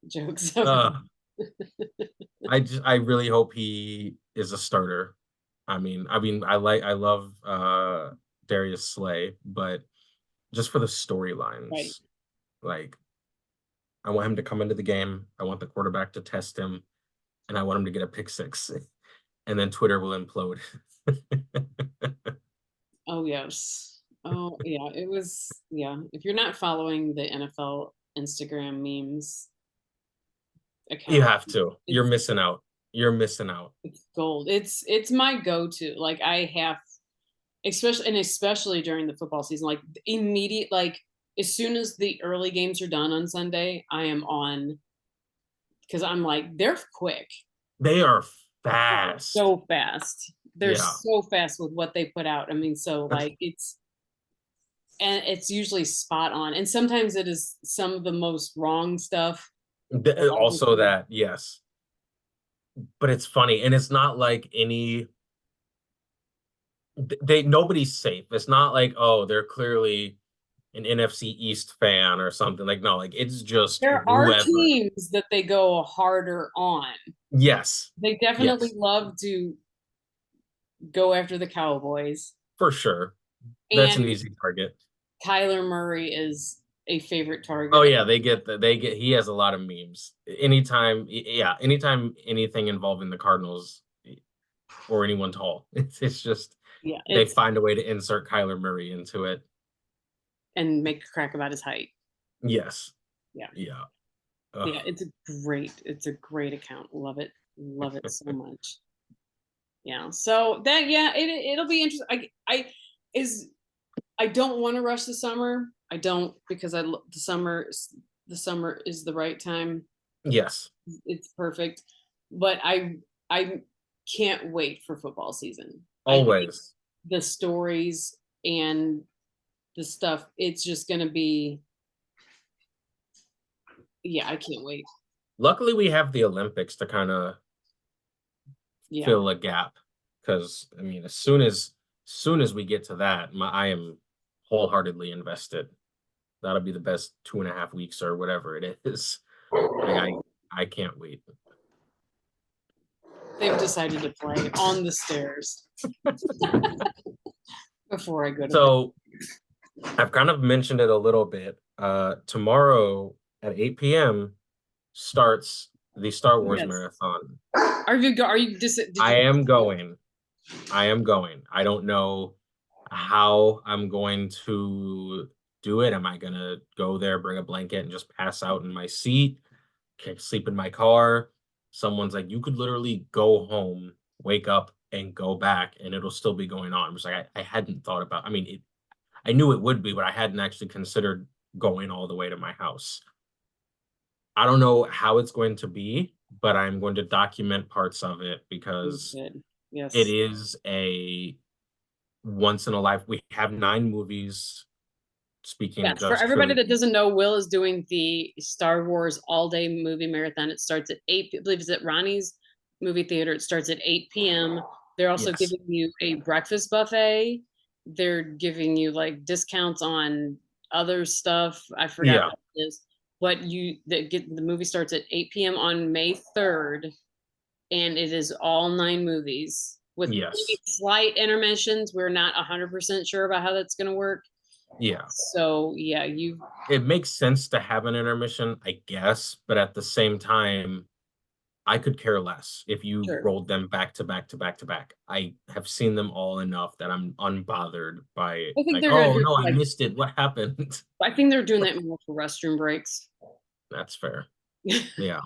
jokes ever. uh, I really hope he is a starter. I love Darius Slay, but just for the Right. storylines, like I want him to come into the game. I want the quarterback to test him, and I want him to get a pick six, and then Twitter will implode. Oh yes. Oh yeah. It was yeah. If you're not following the NFL Instagram memes You account, have to. You're it's missing out. You're missing out. it's gold. It's my go-to. Like I have especially during the football season, like immediate like as soon as the early games are done on Sunday, I am on because I'm like, they're quick. They are They're fast. so fast. They're Yeah. so fast with what they put out. I mean, so like it's usually spot on. And sometimes it is some of the most wrong stuff. Also that, yes. But it's funny, and it's not like they nobody's safe. It's not like, oh, they're clearly an NFC East fan or something. Like, no, like it's just There are whoever. teams that they go harder on. Yes. They definitely Yes. love to go after the Cowboys. For sure. That's an And easy target. Kyler Murray is a favorite Oh target. yeah, they get he has a lot of memes. Anytime anything involving the Cardinals or anyone tall, it's just Yeah, they it's find a way to insert Kyler Murray into it. and make a crack about his height. Yes. Yeah. Yeah. Ugh. Yeah, it's a great account. Love it so much. Yeah. So that yeah, it'll be interesting. Is I don't want to rush the summer. I don't because the summer is the right time. Yes. It's perfect. But I can't wait for football season. I think Always. the stories and the stuff, it's just gonna be yeah, I can't wait. Luckily, we have the Olympics to kind of Yeah. fill a gap. Because I mean, soon as we get to that, I am wholeheartedly invested. That'll be the best 2.5 weeks or whatever it is. Like I can't wait. They've decided to play on the stairs before I go to bed. So I've kind of mentioned it a little bit. Tomorrow at 8 p.m. starts the Star Wars Yes. marathon. Are you did I you am going. I am going. I don't know how I'm going to do it. Am I gonna go there, bring a blanket, and just pass out in my seat? Sleep in my car? Someone's like, you could literally go home, wake up, and go back, and it'll still be going on. It's like I hadn't thought about. I mean, I knew it would be, but I hadn't actually considered going all the way to my house. I don't know how it's going to be, but I'm going to document parts of it because good. it Yes. is a once in a life. We have 9 movies. Speaking Yes. For just everybody for that doesn't know, Will is doing the Star Wars all day movie marathon. It starts at 8, I believe it's at Ronnie's movie theater. It starts at 8 p.m. They're also yes, giving you a breakfast buffet. They're giving you like discounts on other stuff. I forgot yeah, what it is. But the movie starts at 8 p.m. on May 3rd, and it is all 9 movies with maybe yes, slight intermissions. We're not 100% sure about how that's going to work. yeah. So yeah, you It makes sense to have an intermission, I guess, but at the same time, I could care less if you sure. rolled them back to back to back to back. I have seen them all enough that I'm unbothered by I think like, they're going to oh do no, I like missed it. What happened? I think they're doing that more for restroom breaks. That's fair. Yeah.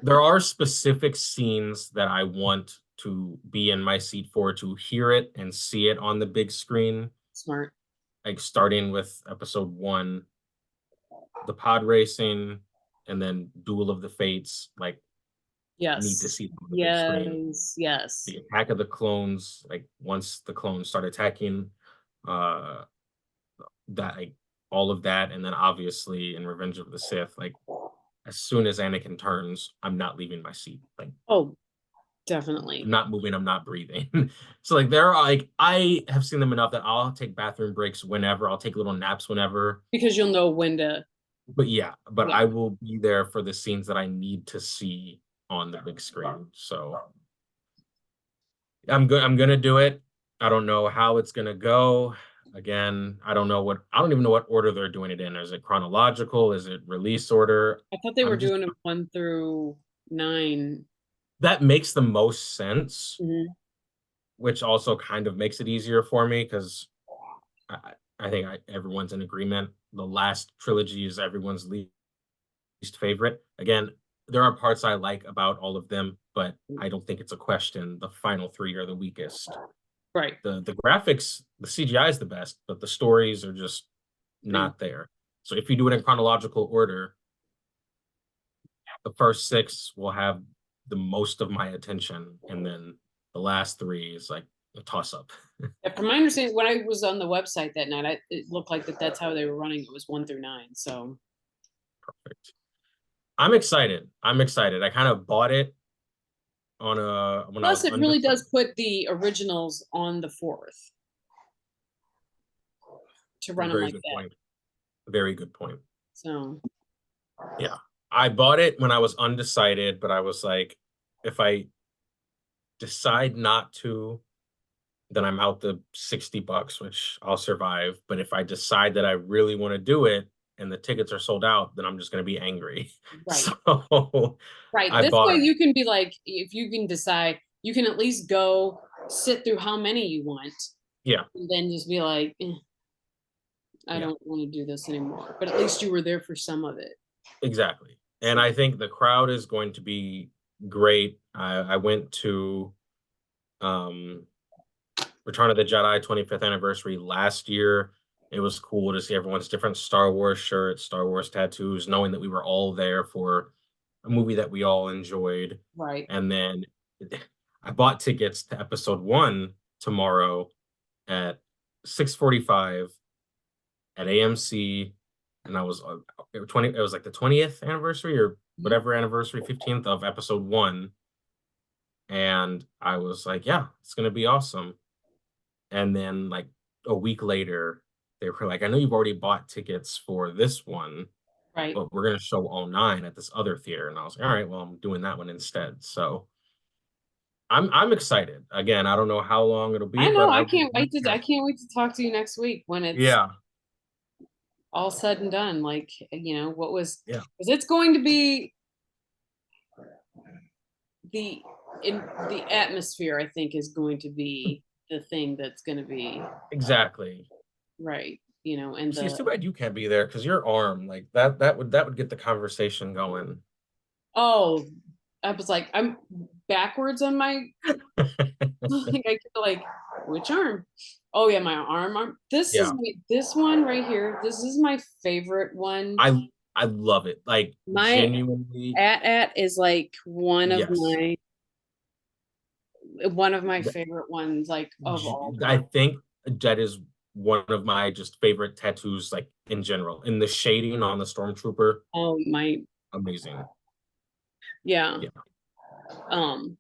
There are specific scenes that I want to be in my seat for to hear it and see it on the big screen. Smart. like starting with episode 1, the pod racing, and then Duel of the Fates, like need to Yes. see them on the big screen. Yes. Yes. The Attack of the Clones, like once the clones start attacking, uh that like all of that, and then obviously in Revenge of the Sith, like as soon as Anakin turns, I'm not leaving my seat. Like Oh, I'm definitely. not moving, I'm not breathing. So like there are like I have seen them enough that I'll take bathroom breaks whenever, I'll take little naps whenever. Because you'll know when to, But yeah, but yeah. I will be there for the scenes that I need to see on the big screen. So I'm gonna do it. I don't know how it's gonna go. Again, I don't even know what order they're doing it in. Is it chronological? Is it release order? I thought they were I'm just doing them 1 through 9. that makes the most sense, Mhm. which also kind of makes it easier for me because I think everyone's in agreement. The last trilogy is everyone's least favorite. Again, there are parts I like about all of them, but I don't think it's a question. The final 3 are the weakest. Right. The graphics, the CGI is the best, but the stories are just I, not there. So if you do it in chronological order, the first 6 will have the most of my attention, and then the last 3 is like a toss up. yeah, from my understanding, when I was on the website that night, it looked like that's how they were running. It was 1 through 9. So Perfect. I'm excited. I'm excited. I kind of bought it on a when I plus, was it really undecided. does put the originals on the 4th to run them Very like good that. point. Very good point. So Yeah. I bought it when I was undecided, but I was like, if I decide not to, then I'm out the $60, which I'll survive. But if I decide that I really want to do it and the tickets are sold out, then I'm just going to be angry. right, So right. I This way, bought, you can be like, if you can decide, you can at least go sit through how many you want, yeah, and then just be like, I yeah, don't want to do this anymore. But at least you were there for some of it. exactly. And So I think the crowd is going to be great. I went to um, Return of the Jedi 25th anniversary last year. It was cool to see everyone's different Star Wars shirts, Star Wars tattoos, knowing that we were all there for a movie that we all enjoyed. right. And then I bought tickets to episode 1 tomorrow at 6:45 at AMC, and I was 20 it was like the 20th anniversary or Mhm. whatever anniversary, 15th of episode 1, and I was like, yeah, it's going to be awesome. And then like a week later, they were like, I know you've already bought tickets for this one, Right. but we're gonna show all 9 at this other theater. And I was like, all right, well, I'm doing that one instead. So I'm excited. Again, I don't know how long it'll be, I know. but I I will can't be wait to. I there. can't wait to talk to you next week when it's Yeah, all said and done. Like, what was, yeah, because it's going to be the in the atmosphere. I think is going to be the thing that's going to be exactly. right. And See, it's the too bad you can't be there because your arm, like that would get the conversation going. oh, I was like, I'm backwards on my like I could like which arm? Oh yeah, my arm. Yeah. This one right here. This is my favorite one. I love it. Like My genuinely, at is like yes. one of my favorite ones like of all I time. think Jet is one of my just favorite tattoos, like in general. And the shading on the stormtrooper, Oh my amazing. yeah. Yeah, Um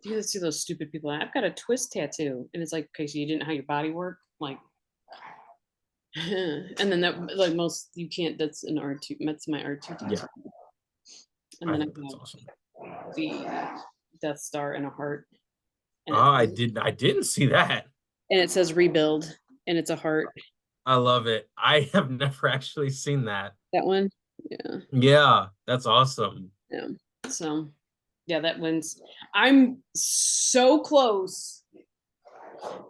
you see those stupid people. I've got a twist tattoo and it's like, okay, so you didn't know how your body worked? Like and then that like most you can't that's an R2 that's my R2D2. yeah, And I then I think that's have awesome. the Death Star and a heart and Oh, I didn't see that. it says rebuild and it's a heart. I love it. I have never actually seen that. That one. Yeah. Yeah, that's awesome. Yeah. So yeah, that one's I'm so close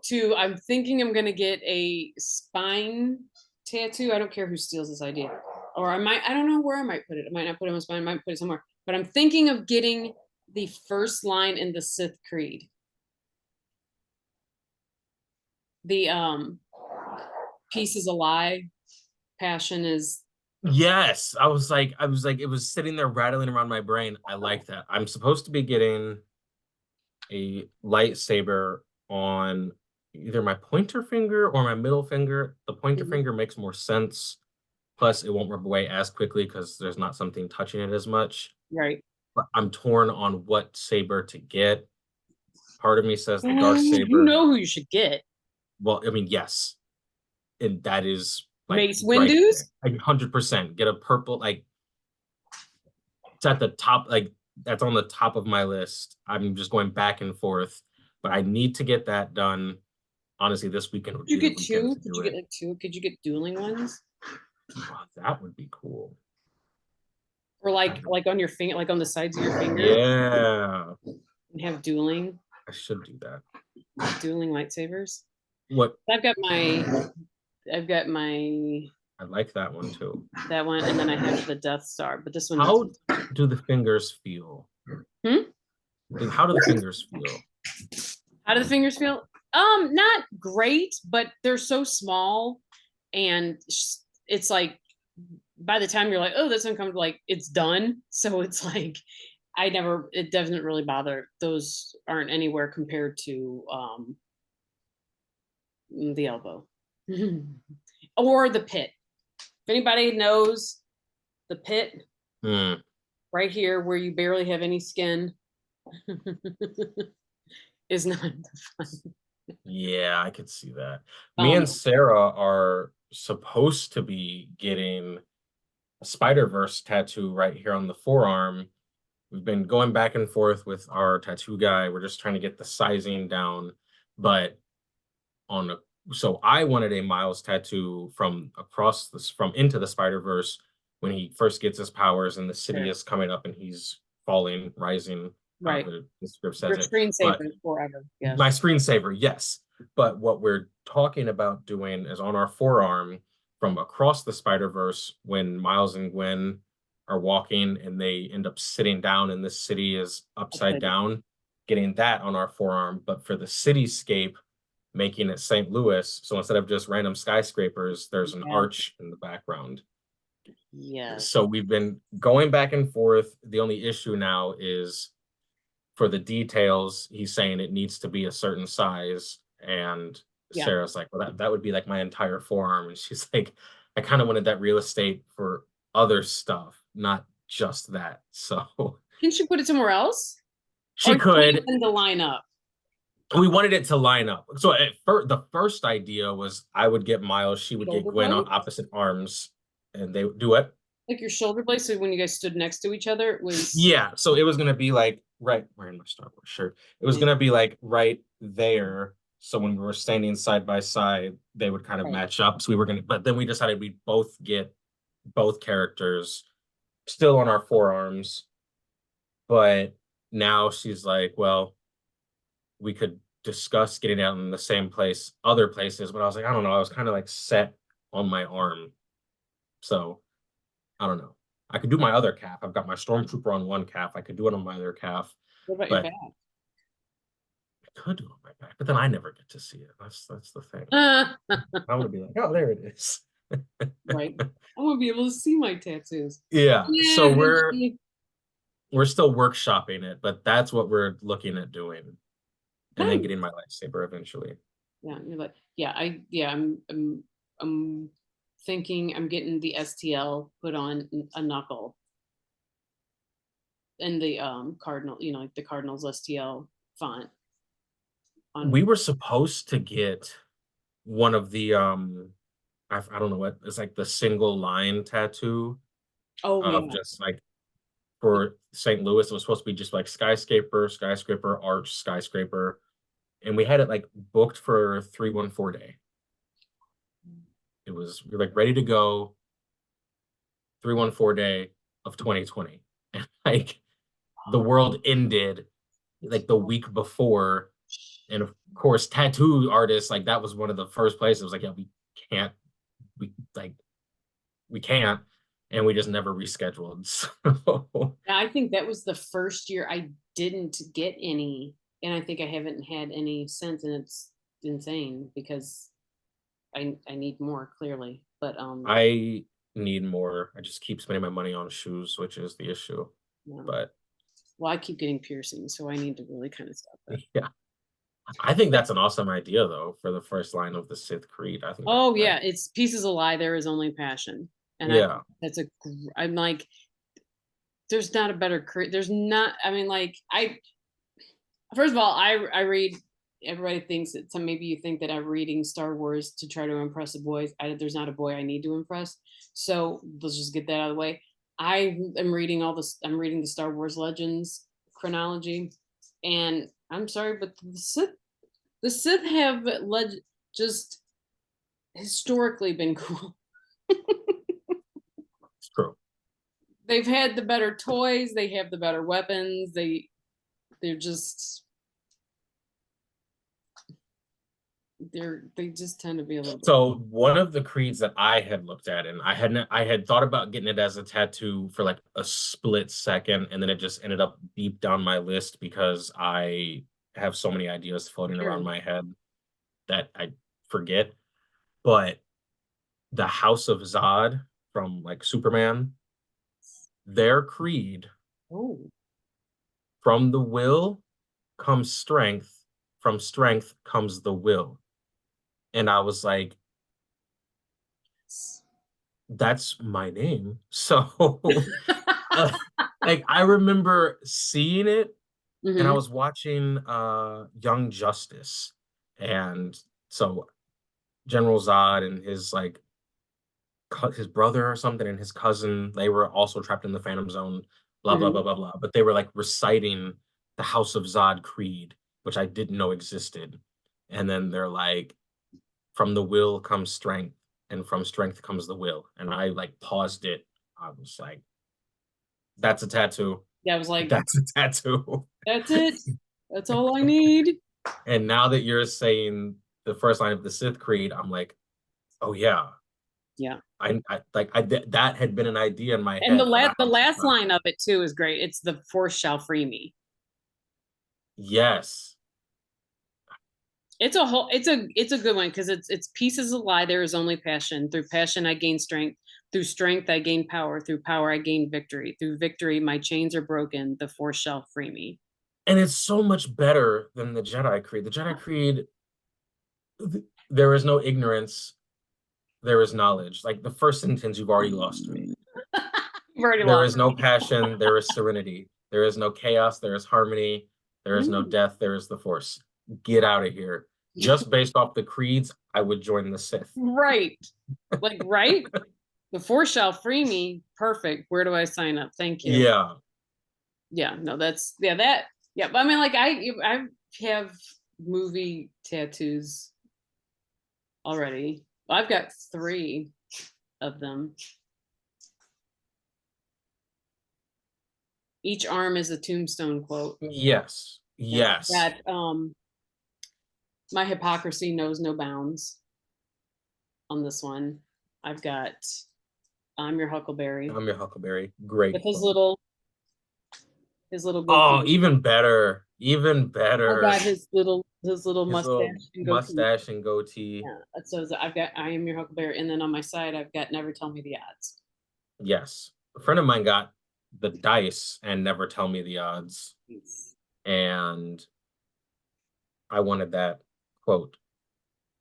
to I'm thinking I'm gonna get a spine tattoo. I don't care who steals this idea. Or I don't know where I might put it. I might not put it on my spine, I might put it somewhere. But I'm thinking of getting the first line in the Sith Creed. The Peace is a lie. Passion is Yes, it was sitting there rattling around my brain. I like that. I'm supposed to be getting a lightsaber on either my pointer finger or my middle finger. The pointer mhm, finger makes more sense. Plus, it won't rub away as quickly because there's not something touching it as much. right. But I'm torn on what saber to get. Part of me says the dark You saber. know who you should get. Well, I mean, yes, and that is like Mace right Windu's. there. Like 100%. Get a purple, like it's at the top, like that's on the top of my list. I'm just going back and forth, but I need to get that done. Honestly, this weekend would Could you be the get weekend two? to Could do you get it. like two? Could you get dueling ones? Oh, that would be cool. Or That would, like on your finger, like on the sides of your fingers, yeah, and have I should do that. dueling lightsabers. What I've got my I've got my I like that one too. that one, and then I have the Death Star. But this one needs. How do the fingers feel? Hmm? Like, how do the fingers feel? How do the fingers feel? Not great, but they're so small, and it's like by the time you're like, oh, this one comes, like it's done. So it's like it doesn't really bother. Those aren't anywhere compared to the elbow or the pit. If anybody knows the pit Hmm. right here where you barely have any skin is not fun. Yeah, I could see that. Me Um, and Sarah are supposed to be getting a Spider-Verse tattoo right here on the forearm. We've been going back and forth with our tattoo guy. We're just trying to get the sizing down. But on a so I wanted a Miles tattoo from across this from into the Spider-Verse when he first gets his powers and the city sure. is coming up and he's falling, rising, Right. however the script says Your it. But screensaver forever. my Yes. screensaver, yes. But what we're talking about doing is on our forearm from across the Spider-Verse when Miles and Gwen are walking and they end up sitting down and the city is upside Upside down. down, getting that on our forearm. But for the cityscape, making it St. Louis. So instead of just random skyscrapers, there's an Yeah. arch in the background. Yes. So we've been going back and forth. The only issue now is for the details, he's saying it needs to be a certain size. And Yeah. Sarah's like, well, that would be like my entire forearm. And she's like, I kind of wanted that real estate for other stuff, not just that. So Can she put it somewhere else? Or she do you could. want them to line up? We wanted it to line up. So the first idea was I would get Miles, she would get Shoulder Gwen on blade? opposite arms, and they would do it. Like your shoulder blade. So when you guys stood next to each other, it was Yeah, so it was gonna be like right wearing my Star Wars shirt. It was yeah, gonna be like right there. So when we were standing side by side, they would kind of right. match up. So we were gonna, but then we decided we'd both get both characters still on our forearms. But now she's like, well, we could discuss getting out in the same place, other places. But I was like, I don't know. I was kind of like set on my arm. So I don't know. I could do my other calf. I've got my stormtrooper on one calf. I could do it on my other calf, What about your but back? I could do it on my back. But then I never get to see it. That's the thing. Ah, I would be like, oh, there it is. right. I want to be able to see my tattoos. Yeah. Yeah, So eventually. we're still workshopping it, but that's what we're looking at doing, and then Nice. getting my lightsaber eventually. Yeah, you're like, I'm thinking I'm getting the STL put on a knuckle and the cardinal, like the Cardinals STL font on. We were supposed to get one of the I don't know what it's like the single line tattoo Oh of yeah, just like for St. Louis. It was supposed to be just like skyscraper, skyscraper, arch, skyscraper. And we had it like booked for 314 day. We were like ready to go 314 day of 2020. And like the world ended like the week before. And of course, tattoo artists, like that was one of the first places. It was like, yeah, can't, we like, we can't. And we just never rescheduled. So I think that was the first year I didn't get any, and I think I haven't had any since, and it's insane because I need more clearly, but I need more. I just keep spending my money on shoes, which is the issue. yeah. But Well, I keep getting piercings, so I need to really kind of stop that. yeah, I think that's an awesome idea though for the first line of the Sith Creed. I think that's Oh great. yeah, it's pieces a lie. There is only passion, and I Yeah. that's I'm like, there's not a better. There's not. I mean, like I first of all, I read. Everybody thinks that some maybe you think that I'm reading Star Wars to try to impress the boys. There's not a boy I need to impress, so let's just get that out of the way. I am reading all this. I'm reading the Star Wars Legends chronology, and I'm sorry, but the Sith have just historically been cool. It's true. They've had the better toys. They have the better weapons. They're just they just tend to be a little bit. So one of the creeds that I had looked at, and I had thought about getting it as a tattoo for like a split second, and then it just ended up deep down my list because I have so many ideas floating Sure. around my head that I forget. But the House of Zod from like Superman, their creed, Oh, from the will comes strength, from strength comes the will. And I was like, that's my name. So uh, like I remember seeing it and I hmm was watching Young Justice. And so General Zod and his like his brother or something and his cousin, they were also trapped in the Phantom Zone, blah blah blah hmm blah blah. But they were like reciting the House of Zod creed, which I didn't know existed. And then they're like, from the will comes strength, and from strength comes the will. And I like paused it. I was like, that's a tattoo. Yeah, I was like, That's a tattoo. that's it. That's all I need. And now that you're saying the first line of the Sith Creed, I'm like, oh yeah. Yeah, That had been an idea in my and head for the the House of last God. line of it too is great. It's the Force shall free me. Yes. It's a good one because it's pieces of lie. There is only passion. Through passion I gain strength. Through strength I gain power. Through power I gain victory. Through victory my chains are broken. The Force shall free me. And it's so much better than the Jedi Creed. The Jedi Creed, there is no ignorance, there is knowledge. Like the first sentence, you've already lost me. You've already There lost is no passion, there is serenity. There is no chaos, there is harmony. There is no me. death, there is the Force. Get out of here. Just based off the creeds, I would join the Sith. Right. Like, right? The Force shall free me. Perfect. Where do I sign up? Thank you. Yeah. Yeah, no, that's yeah, that yeah. But I mean, like I have movie tattoos already. I've got three of them. Each arm is a tombstone quote. Yes. Yeah, Yes. that my hypocrisy knows no bounds on this one. I've got I'm your Huckleberry I'm your Huckleberry. Great with his quote. little Oh, goatee. even better. Even I got better. his little His little mustache and goatee. mustache and goatee. Yeah, so I've got I am your Huckleberry, and then on my side I've got never tell me the odds. Yes. A friend of mine got the dice and never tell me the odds. Yes. And I wanted that quote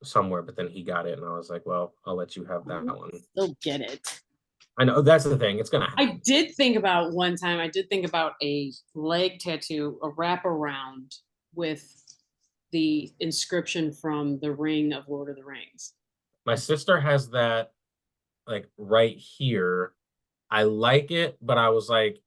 somewhere, but then he got it, and I was like, well, I'll let you have that one. Still get it. I know that's the thing. It's gonna I happen. did think about one time. I did think about a leg tattoo, a wraparound with the inscription from the Ring of Lord of the Rings. My sister has that like right here. I like it, but I was like,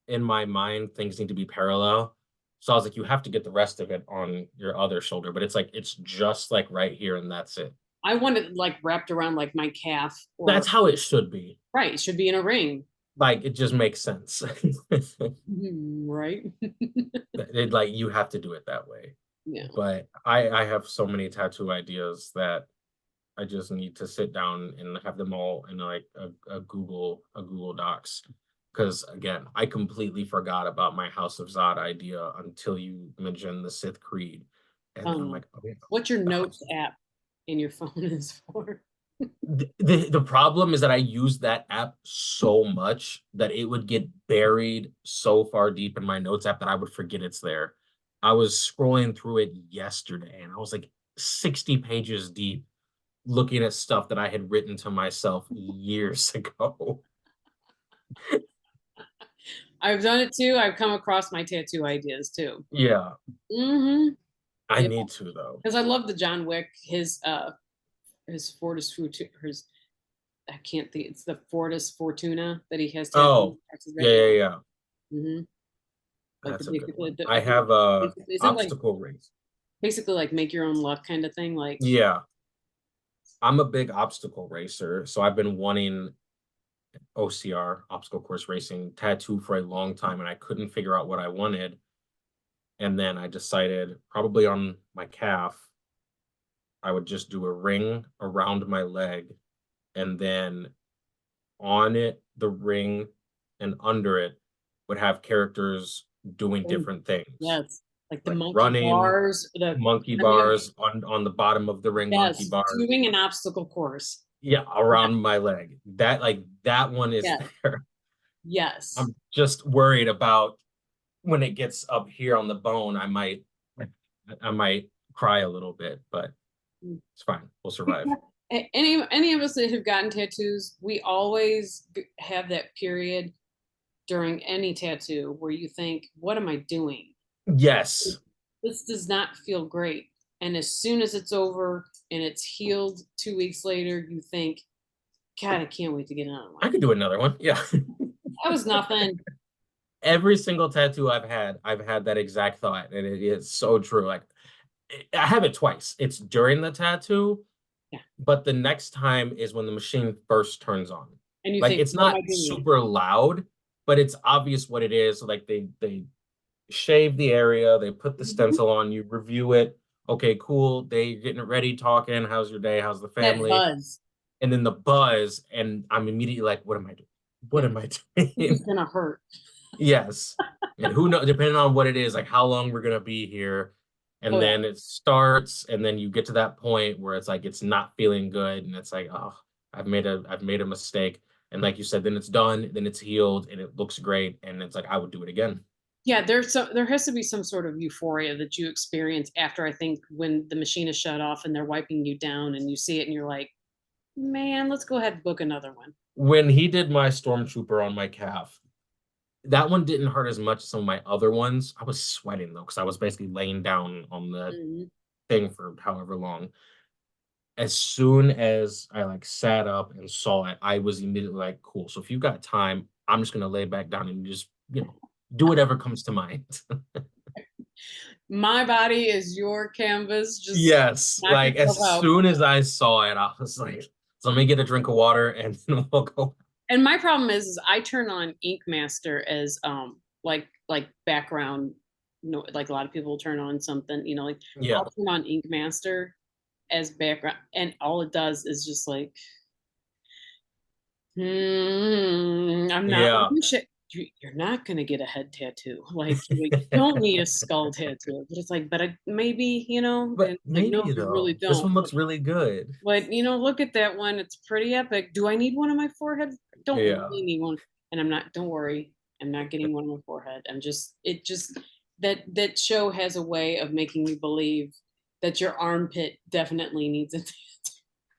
in my mind, things need to be parallel. So I was like, you have to get the rest of it on your other shoulder, but it's like it's just like right here, and that's it. I want it like wrapped around like my calf, or That's how it should be. right, it should be in a ring. Like it just makes sense. Right? It like you have to do it that way. Yeah. But I have so many tattoo ideas that I just need to sit down and have them all in like a Google Docs. Because again, I completely forgot about my House of Zod idea until you mentioned the Sith Creed. And then I'm like, oh yeah, What's your the House notes app and your phone is for. The problem is that I use that app so much that it would get buried so far deep in my notes app that I would forget it's there. I was scrolling through it yesterday and I was like 60 pages deep looking at stuff that I had written to myself years ago. I've done it too. I've come across my tattoo ideas too. Yeah, Mm-hmm. I Yeah, need to though. because I love the John Wick, his Fortis his I can't think. It's the Fortis Fortuna that he has tattooed Oh, across his yeah, back. Yeah. yeah, yeah. Mm-hmm. Like the That's a good basically one. the I have a isn't it like obstacle race. basically like make your own luck kind of thing. Like Yeah, I'm a big obstacle racer, so I've been wanting OCR, obstacle course racing, tattoo for a long time, and I couldn't figure out what I wanted. And then I decided probably on my calf, I would just do a ring around my leg, and then on it, the ring and under it would have characters doing oh, different things, yes, like the like monkey running, bars, the monkey I mean, bars on the bottom of the ring, monkey yes, bars. doing an obstacle course. Yeah, around my leg. That one is Yes, there. yes. I'm just worried about when it gets up here on the bone, I might cry a little bit, but Mm. it's fine. We'll We- survive. any of us that have gotten tattoos, we always have that period during any tattoo where you think, "What am I doing? Yes, This does not feel great." And as soon as it's over and it's healed 2 weeks later, you think, God, I can't wait to get another I one. could do another one. Yeah. That was nothing. Every single tattoo I've had that exact thought, and it is so true. Like I have it twice. It's during the tattoo, Yeah. but the next time is when the machine first turns on. And you Like think, it's what am not I doing? super loud, but it's obvious what it is. Like they shave the area, they put the Mhm. stencil on, you review it. Okay, cool. They getting it ready, talking. How's your day? How's the That family? buzz. And then the buzz, and I'm immediately like, what am I doing? What Yeah. am I This doing? is gonna hurt. Yes. And who knows, depending on what it is, like how long we're gonna be here. Oh And yeah. then it starts, and then you get to that point where it's like it's not feeling good, and it's like, oh, I've made a mistake. And like you said, then it's done, then it's healed, and it looks great, and it's like I would do it again. Yeah, there has to be some sort of euphoria that you experience after I think when the machine is shut off and they're wiping you down and you see it and you're like, man, let's go ahead and book another one. When he did my stormtrooper on my calf, that one didn't hurt as much as some of my other ones. I was sweating though, because I was basically laying down on the Mhm. thing for however long. As soon as I like sat up and saw it, I was immediately like, cool. So if you've got time, I'm just gonna lay back down and just, do whatever comes to mind. My body is your canvas. Just Yes. knock Like yourself as out. soon as I saw it, I was like, so let me get a drink of water and then we'll go. And my problem is I turn on Ink Master as like background. No, like a lot of people turn on something, like Yeah. I'll turn on Ink Master as background, and all it does is just like, I'm not like Yeah. you're not gonna get a head tattoo. Like you don't need a skull tattoo. But it's like, but I maybe, But and like, no, maybe you really though. This don't. one looks really good. But look at that one. It's pretty epic. Do I need one on my forehead? Don't Yeah. really need one. And I'm not, don't worry, I'm not getting one on my forehead. That show has a way of making you believe that your armpit definitely needs it.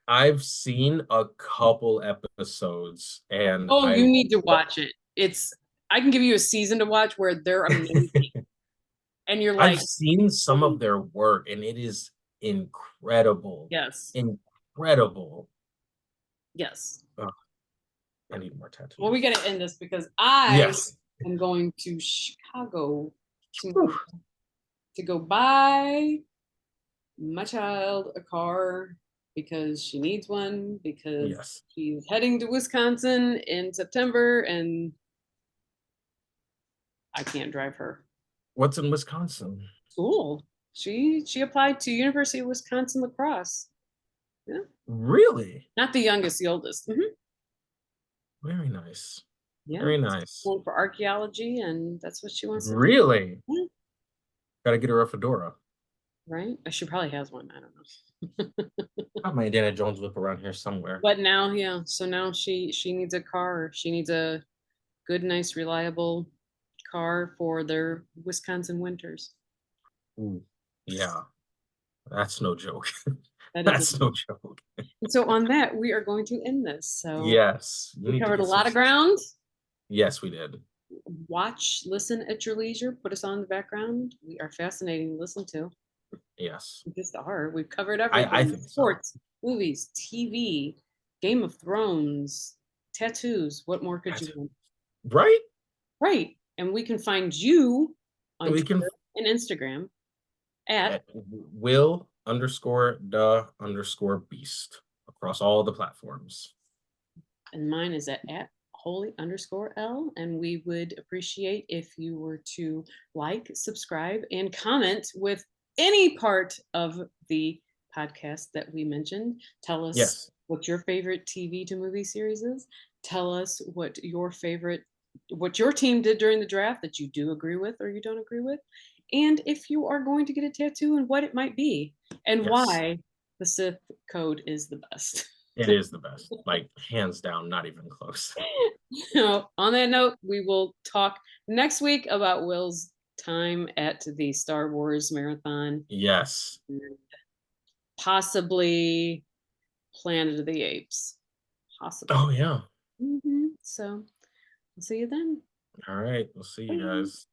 I've seen a couple episodes and Oh, you I need to watch it. I can give you a season to watch where they're amazing. And you're I've like, seen some of "Holy-" their work and it is incredible. yes, Incredible. yes. Ugh, I need more Well, we tattoos. got to end this because I Yes. am going to Chicago Whew. to go buy my child a car because she needs one because Yes. she's heading to Wisconsin in September and I can't drive her. What's in Wisconsin? School. She applied to University of Wisconsin lacrosse. Yeah. Really? Not the youngest, the oldest. Very nice. Yeah. Very nice. Going for archaeology and that's what she wants to do. Really? Yeah, Gotta get her a fedora. right? She probably has one. I don't know. got my Indiana Jones whip around here somewhere. But now, yeah, so now she needs a car. She needs a good, nice, reliable car for their Wisconsin winters. Ooh, yeah, that's no joke. That is, That's no joke. and so on that, we are going to end this. So Yes, you we need to covered a get some lot of sleep. ground. Yes, we did. Watch, listen at your leisure. Put us on in the background. We are fascinating to listen to. Yes. We just are. We've covered I everything: think so. sports, movies, TV, Game of Thrones, tattoos. What more could you That's want? right? Right. And we can find you on We can Twitter and Instagram at, at will_the_beast across all the platforms. and mine is at holy_L. And we would appreciate if you were to like, subscribe, and comment with any part of the podcast that we mentioned. Tell us Yes. what your favorite TV to movie series is. Tell us what your team did during the draft that you do agree with or you don't agree with. And if you are going to get a tattoo and what it might be and Yes. why the Sith code is the best. It is the best. Like hands down, not even close. So, on that note, we will talk next week about Will's time at the Star Wars marathon, Yes. and possibly Planet of the Apes. Possibly. Oh yeah. So, I'll see you then. All right. We'll see you Bye. guys.